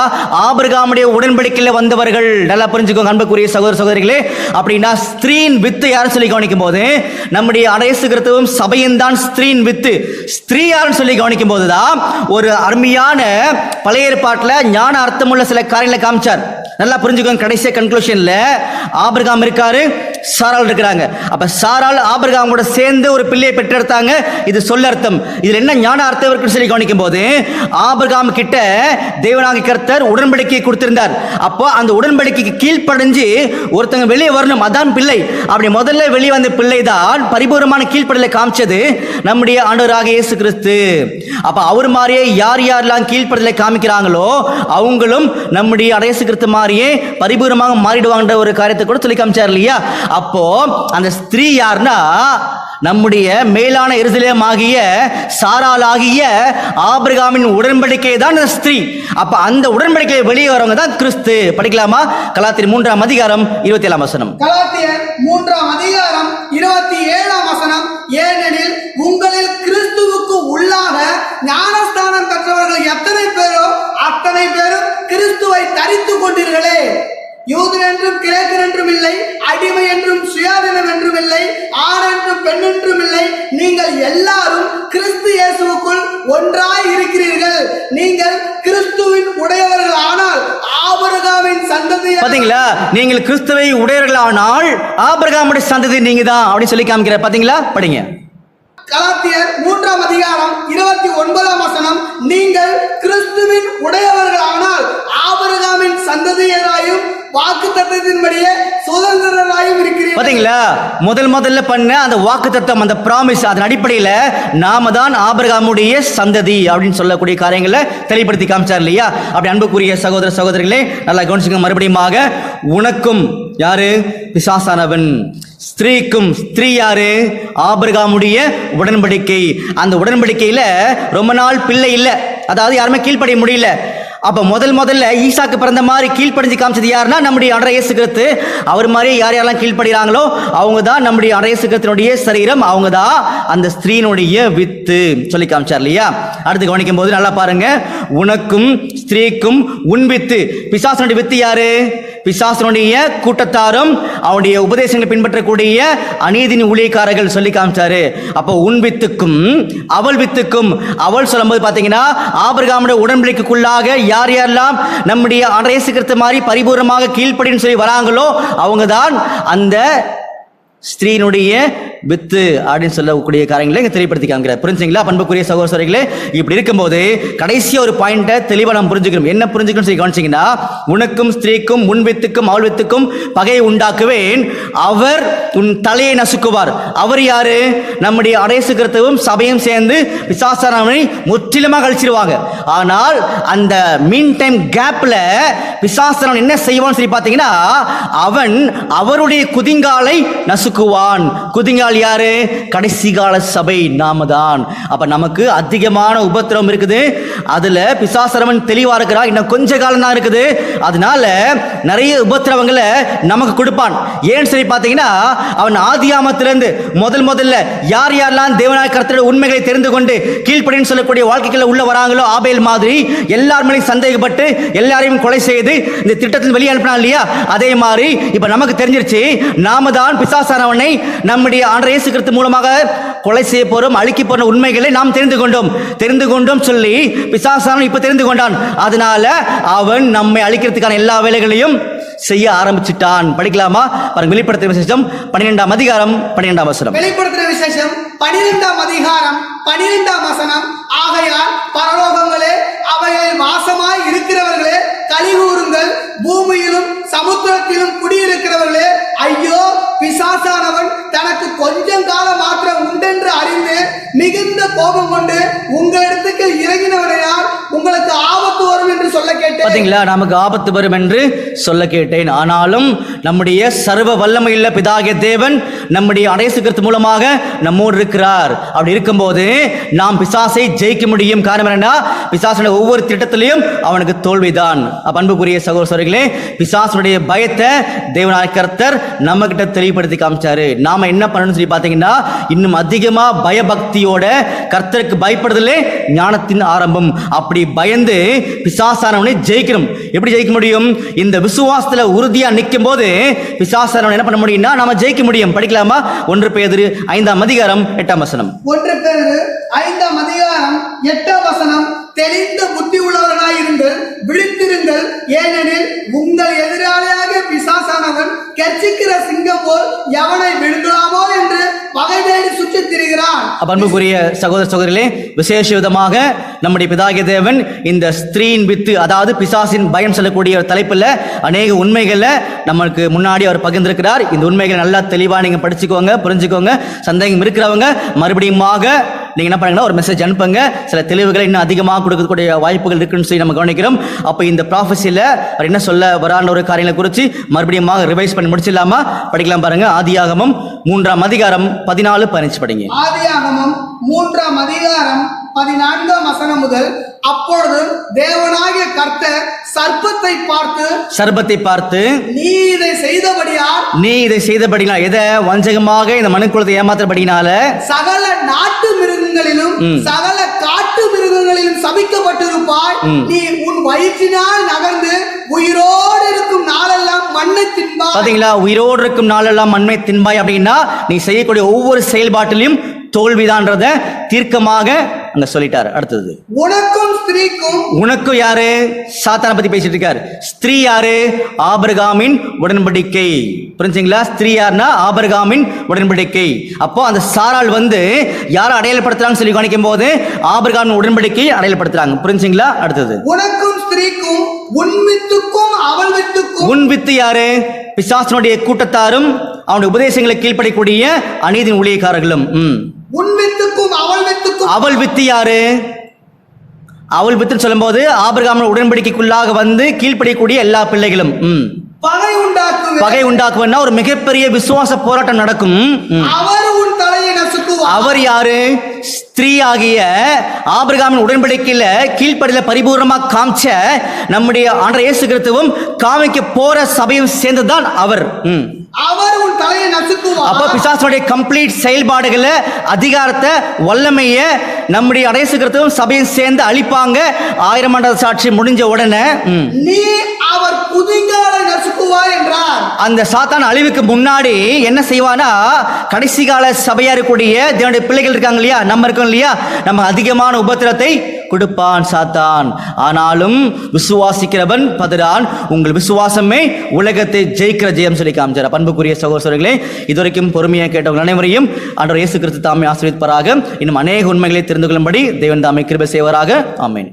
Speaker 2: ஆபிரகாமுடைய உடன்படிக்கையில வந்தவர்கள். நல்லா புரிஞ்சுக்கோங்க அன்புக்குரிய சகோதர சகோதரிகளே. அப்படின்னா ஸ்திரீன் வித்து யாரும் சொல்லி கவனிக்கும் போது நம்முடைய இயேசு கிறிஸ்துவும் சபையும் தான் ஸ்திரீன் வித்து. ஸ்திரீ யாருன்னு சொல்லி கவனிக்கும் போதுதான் ஒரு அருமையான பழைய ஏற்பாட்டுல ஞான அர்த்தமுள்ள சில காரியங்களை காமிச்சார். நல்லா புரிஞ்சுக்கோங்க. கடைசி கன்க்ளூஷன்ல ஆபிரகாம் இருக்காரு, சாரால் இருக்கிறாங்க. அப்ப சாரால் ஆபிரகாம் கூட சேர்ந்து ஒரு பிள்ளையை பெற்றெடுத்தாங்க. இது சொல்ல அர்த்தம். இதுல என்ன ஞான அர்த்தம் இருக்குன்னு சொல்லி கவனிக்கும் போது, ஆபிரகாம் கிட்ட தேவனாகிய கர்த்தர் உடன்படிக்கையை கொடுத்திருந்தார். அப்போ அந்த உடன்படிக்கைக்கு கீழ்ப்படிஞ்சு ஒருத்தங்க வெளியே வரணும், அதான் பிள்ளை. அப்படி முதல்ல வெளியே வந்த பிள்ளை தான் பரிபூர்ணமான கீழ்ப்படிதலை காமிச்சது நம்முடைய ஆண்டவராகிய இயேசு கிறிஸ்து. அப்ப அவர் மாதிரியே யார் யாரெல்லாம் கீழ்ப்படிதலை காமிக்கிறாங்களோ அவங்களும் நம்முடைய இயேசு கிறிஸ்து மாதிரியே பரிபூர்ணமாக மாறிடுவாங்கன்ற ஒரு காரியத்தை கூட சொல்லி காமிச்சார் இல்லையா? அப்போ அந்த ஸ்திரீ யாருன்னா நம்முடைய மேலான எருசலேம் ஆகிய சாரால் ஆகிய ஆபிரகாமின் உடன்படிக்கை தான் அந்த ஸ்திரீ. அப்ப அந்த உடன்படிக்கையை வெளியே வரவங்க தான் கிறிஸ்து. படிக்கலாமா? கலாத்தியர் 3ஆம் அதிகாரம் 27ஆம் வசனம். கலாத்தியர் 3ஆம் அதிகாரம் 27ஆம் வசனம், ஏனெனில் உங்களில் கிறிஸ்துவுக்கு உள்ளாக ஞானஸ்தானம் பெற்றவர்கள் எத்தனை பேரோ அத்தனை பேரும் கிறிஸ்துவை தரித்துக் கொண்டீர்களே. யூதன் என்றும் கிரேக்கர் என்றும் இல்லை, அடிமை என்றும் சுயாதீனம் என்றும் இல்லை, ஆண் என்றும் பெண் என்றும் இல்லை, நீங்கள் எல்லாரும் கிறிஸ்து இயேசுவுக்குள் ஒன்றாய் இருக்கிறீர்கள். நீங்கள் கிறிஸ்துவின் உடையவர்கள் ஆனால் ஆபிரகாமின் சந்ததி. பாத்தீங்களா? நீங்கள் கிறிஸ்துவை உடையவர்கள் ஆனால் ஆபிரகாமுடைய சந்ததி நீங்க தான் அப்படின்னு சொல்லி காமிக்கிறார். பாத்தீங்களா? படிங்க. கலாத்தியர் 3ஆம் அதிகாரம் 29ஆம் வசனம், நீங்கள் கிறிஸ்துவின் உடையவர்கள் ஆனால் ஆபிரகாமின் சந்ததியராயும் வாக்கு தத்தத்தின்படியே சுதந்திரராயும் இருக்கிறீர்கள்.
Speaker 1: பாத்தீங்களா, முதல்ல பண்ண அந்த வாக்குத்தத்தம், அந்த ப்ராமிஸ், அதன் அடிப்படையில நாம தான் ஆபிரகாமுடைய சந்ததி அப்படின்னு சொல்லக்கூடிய காரியங்களை தெளிவுபடுத்தி காமிச்சார் இல்லையா? அப்படி அன்புக்குரிய சகோதர சகோதரிகளே, நல்லா கவனிச்சுங்க. மறுபடியுமாக, உனக்கும் யாரு? பிசாசானவன். ஸ்திரீக்கும், ஸ்திரீ யாரு? ஆபிரகாமுடைய உடன்படிக்கை. அந்த உடன்படிக்கையில ரொம்ப நாள் பிள்ளை இல்லை, அதாவது யாருமே கீழ்ப்படிய முடியல. அப்ப முதல்ல ஈசாக்கு பிறந்த மாதிரி கீழ்ப்படிஞ்சு காமிச்சது யாருன்னா நம்முடைய ஆண்டவர் இயேசு கிறிஸ்து. அவர் மாதிரி யார் யாரெல்லாம் கீழ்ப்படுகிறாங்களோ அவங்க தான் நம்முடைய ஆண்டவர் இயேசு கிறிஸ்துவினுடைய சரீரம், அவங்க தான் அந்த ஸ்திரீனுடைய வித்து சொல்லி காமிச்சார் இல்லையா? அடுத்து கவனிக்கும் போது நல்லா பாருங்க. உனக்கும் ஸ்திரீக்கும் உன் வித்து. பிசாசனுடைய வித்து யாரு? பிசாசனுடைய கூட்டத்தாரும் அவனுடைய உபதேசங்களை பின்பற்றக்கூடிய அநீதியின் ஊழியக்காரர்கள் சொல்லி காமிச்சாரு. அப்போ உன் வித்துக்கும் அவள் வித்துக்கும், அவள் சொல்லும்போது பாத்தீங்கன்னா ஆபிரகாமுடைய உடன்படிக்கைக்குள்ளாக யார் யாரெல்லாம் நம்முடைய ஆண்டவர் இயேசு கிறிஸ்து மாதிரி பரிபூர்ணமாக கீழ்ப்படின்னு சொல்லி வராங்களோ அவங்க தான் அந்த ஸ்திரீனுடைய வித்து அப்படின்னு சொல்லக்கூடிய காரியங்களை இங்கே தெளிவுபடுத்தி காமிக்கிறார். புரிஞ்சுங்களா பண்புக்குரிய சகோதரர்களே? இப்படி இருக்கும்போது கடைசியா ஒரு பாயிண்ட்டை தெளிவாக நம்ம புரிஞ்சுக்கணும். என்ன புரிஞ்சுக்கணும் சொல்லி கவனிச்சிங்கன்னா, உனக்கும் ஸ்திரீக்கும் உன் வித்துக்கும் அவள் வித்துக்கும் பகையை உண்டாக்குவேன், அவர் உன் தலையை நசுக்குவார். அவர் யாரு? நம்முடைய இயேசு கிறிஸ்துவும் சபையும் சேர்ந்து பிசாசானவனை முற்றிலுமாக அழிச்சிருவாங்க. ஆனால் அந்த மீன் டைம் கேப்ல பிசாசானவன் என்ன செய்வான்னு சொல்லி பார்த்தீங்கன்னா, அவன் அவருடைய குதிங்காலை நசுக்குவான். குதிங்கால் யாரு? கடைசி கால சபை, நாம தான். அப்ப நமக்கு அதிகமான உபத்திரவம் இருக்குது. அதுல பிசாசரவன் தெளிவா இருக்கிறான். இன்னும் கொஞ்ச காலம் தான் இருக்குது. அதனால நிறைய உபத்திரவங்களை நமக்கு கொடுப்பான். ஏன்னு சொல்லி பார்த்தீங்கன்னா, அவன் ஆதியாமத்திலிருந்து முதல்ல யார் யாரெல்லாம் தேவனாய கர்த்தருடைய உண்மைகளை தெரிந்து கொண்டு கீழ்ப்படின்னு சொல்லக்கூடிய வாழ்க்கைகளை உள்ள வராங்களோ, ஆபேல் மாதிரி எல்லார் மேலேயும் சந்தேகப்பட்டு எல்லாரையும் கொலை செய்து இந்த திட்டத்தில் வெளியே அனுப்பினான் இல்லையா? அதே மாதிரி இப்ப நமக்கு தெரிஞ்சிருச்சு, நாம தான் பிசாசானவனை நம்முடைய ஆண்டவர் இயேசு கிறிஸ்து மூலமாக கொலை செய்ய போறோம், அழிக்க போற உண்மைகளை நாம் தெரிந்து கொண்டோம் சொல்லி பிசாசானவன் இப்ப தெரிந்து கொண்டான். அதனால அவன் நம்மை அழிக்கிறதுக்கான எல்லா வேலைகளையும் செய்ய ஆரம்பிச்சிட்டான். படிக்கலாமா? பாருங்க, வெளிப்படுத்தின விசேஷம் 12ஆம் அதிகாரம் 12ஆம் வசனம்.
Speaker 2: வெளிப்படுத்தின விசேஷம் 12ஆம் அதிகாரம் 12ஆம் வசனம். ஆகையால் பரலோகங்களே, அவைகளில் வாசமாய் இருக்கிறவர்களே, கலிகூறுங்கள். பூமியிலும் சமுத்திரத்திலும் குடியிருக்கிறவர்களே, ஐயோ, பிசாசானவன் தனக்கு கொஞ்சம் காலம் மாத்திரம் உண்டென்று அறிந்து மிகுந்த கோபம் கொண்டு உங்களிடத்துக்கு இறங்கினவரையால் உங்களுக்கு ஆபத்து வரும் என்று சொல்ல கேட்டேன். பாத்தீங்களா, நமக்கு ஆபத்து வரும் என்று சொல்ல கேட்டேன். ஆனாலும் நம்முடைய சர்வ வல்லமையுள்ள பிதாகிய தேவன் நம்முடைய இயேசு கிறிஸ்து மூலமாக நம்மோடு இருக்கிறார். அப்படி இருக்கும்போது நாம் பிசாசை ஜெயிக்க முடியும். காரணம் என்னன்னா, பிசாசுடைய ஒவ்வொரு திட்டத்திலையும் அவனுக்கு தோல்விதான். அன்புக்குரிய சகோதரர்களே, பிசாசுடைய பயத்தை தேவனாய கர்த்தர் நம்ம கிட்ட தெளிவுபடுத்தி காமிச்சாரு. நாம என்ன பண்ணணும்னு சொல்லி பாத்தீங்கன்னா, இன்னும் அதிகமா பயபக்தியோட கர்த்தருக்கு பயப்படுதலே ஞானத்தின் ஆரம்பம். அப்படி பயந்து பிசாசானவனை ஜெயிக்கணும். எப்படி ஜெயிக்க முடியும்? இந்த விசுவாசத்துல உறுதியா நிற்கும் போது பிசாசானவனை என்ன பண்ண முடியும்னா நாம ஜெயிக்க முடியும். படிக்கலாமா? 1 பேதுரு 5ஆம் அதிகாரம் 8ஆம் வசனம். 1 பேதுரு 5ஆம் அதிகாரம் 8ஆம் வசனம். தெளிந்த புத்தி உள்ளவர்களாயிருங்கள், விழித்திருங்கள், ஏனெனில் உங்கள் எதிராளியாக பிசாசானவன் கர்ச்சிக்கிற சிங்கம் போல் எவனை விழுங்கலாமோ என்று பகை தேடி சுற்றித் திரிகிறான்.
Speaker 1: அன்புக்குரிய சகோதர சகோதரிகளே, விசேஷ விதமாக நம்முடைய பிதாகிய தேவன் இந்த ஸ்திரீயின் வித்து, அதாவது பிசாசின் பயம் சொல்லக்கூடிய தலைப்பில் அநேக உண்மைகளை நம்மளுக்கு முன்னாடி அவர் பகிர்ந்திருக்கிறார். இந்த உண்மைகளை நல்லா தெளிவாக நீங்க படிச்சுக்கோங்க, புரிஞ்சுக்கோங்க. சந்தேகம் இருக்கிறவங்க மறுபடியுமாக நீங்க என்ன பண்ணுங்கன்னா ஒரு மெசேஜ் அனுப்புங்க. சில தெளிவுகளை இன்னும் அதிகமாக கொடுக்கக்கூடிய வாய்ப்புகள் இருக்குன்னு சொல்லி நம்ம கவனிக்கிறோம். அப்போ இந்த ப்ராஃபஸியில் அவர் என்ன சொல்ல வரான ஒரு காரியங்களை குறித்து மறுபடியும் ரிவைஸ் பண்ணி முடிச்சிடலாமா? படிக்கலாம் பாருங்க. ஆதியாகமம் 3ஆம் அதிகாரம் 14-15 படிங்க.
Speaker 2: ஆதியாகமம் 3ஆம் அதிகாரம் 14ஆம் வசனம் முதல். அப்பொழுது தேவனாகிய கர்த்தர் சர்ப்பத்தை பார்த்து நீ இதை செய்தபடியால் எதை வஞ்சகமாக இந்த மனுக்குலத்தை ஏமாற்றபடினால சகல நாட்டு மிருகங்களிலும் சகல காட்டு மிருகங்களிலும் சபிக்கப்பட்டிருப்பாய். நீ உன் வயிற்றினால் நகர்ந்து உயிரோடு இருக்கும் நாளெல்லாம் மண்ணை தின்பாய். பாத்தீங்களா, உயிரோடு இருக்கும் நாளெல்லாம் மண்ணை தின்பாய் அப்படின்னா நீ செய்யக்கூடிய ஒவ்வொரு செயல்பாட்டிலும் தோல்விதான்றத தீர்க்கமாக அங்க சொல்லிட்டாரு. அடுத்தது, உனக்கும் ஸ்திரீக்கும். உனக்கும் யாரு? சாத்தானை பத்தி பேசிட்டு இருக்காரு. ஸ்திரீ யாரு? ஆபிரகாமின் உடன்படிக்கை. புரிஞ்சுங்களா? ஸ்திரீ யாருன்னா ஆபிரகாமின் உடன்படிக்கை. அப்போ அந்த சாரால் யாரை அடையாளப்படுத்துறாங்க சொல்லி கவனிக்கும் போது ஆபிரகாமின் உடன்படிக்கை அடையாளப்படுத்துறாங்க. புரிஞ்சுங்களா? அடுத்தது, உனக்கும் ஸ்திரீக்கும் உன் வித்துக்கும் அவள் வித்துக்கும்.
Speaker 1: உன் வித்து யாரு? பிசாசனுடைய கூட்டத்தாரும் அவனுடைய உபதேசங்களை கீழ்ப்படக்கூடிய அநீதியின் ஊழியக்காரர்களும்.
Speaker 2: உன் வித்துக்கும் அவள் வித்துக்கும்.
Speaker 1: அவள் வித்து யாரு? அவள் வித்துன்னு சொல்லும்போது ஆபிரகாம் உடன்படிக்கைக்குள்ளாக வந்து கீழ்ப்படியக்கூடிய எல்லா பிள்ளைகளும்.
Speaker 2: பகை உண்டாக்குவேன்.
Speaker 1: பகை உண்டாக்குவேன்னா ஒரு மிகப்பெரிய விசுவாச போராட்டம் நடக்கும்.
Speaker 2: அவர் உன் தலையை நசுக்குவார்.
Speaker 1: அவர் யாரு? ஸ்திரீ ஆகிய ஆபிரகாமின் உடன்படிக்கையில கீழ்ப்படியில பரிபூர்ணமா காமிச்ச நம்முடைய ஆண்டவர் இயேசு கிறிஸ்துவும் காமிக்க போற சபையும் சேர்ந்ததுதான் அவர்.
Speaker 2: அவர் உன் தலையை நசுக்குவார்.
Speaker 1: அப்ப பிசாசுடைய கம்ப்ளீட் செயல்பாடுகள அதிகாரத்தை வல்லமைய நம்முடைய இயேசு கிறிஸ்துவும் சபையும் சேர்ந்து அழிப்பாங்க. 1000 ஆண்டு சாட்சி முடிஞ்ச உடனே
Speaker 2: நீ அவர் குதிங்காலை நசுக்குவாய் என்றார்.
Speaker 1: அந்த சாத்தான் அழிவுக்கு முன்னாடி என்ன செய்வானா, கடைசி கால சபையா இருக்கக்கூடிய தேவனுடைய பிள்ளைகள் இருக்காங்க இல்லையா, நம்ம இருக்கோம் இல்லையா, நம்ம அதிகமான உபத்திரத்தை கொடுப்பான் சாத்தான். ஆனாலும் விசுவாசிக்கிறவன் பதறான். உங்கள் விசுவாசமே உலகத்தை ஜெயிக்கிற ஜெயம் சொல்லி காமிச்சார். அன்புக்குரிய சகோதரர்களே, இதுவரைக்கும் பொறுமையாக கேட்டவர்கள் அனைவரையும் ஆண்டவர் இயேசு கிறிஸ்து தாமே ஆசீர்வதிப்பாராக. இன்னும் அநேக உண்மைகளை தெரிந்து கொள்ளும்படி தேவன் தாமே கிருபை செய்வாராக. ஆமென்.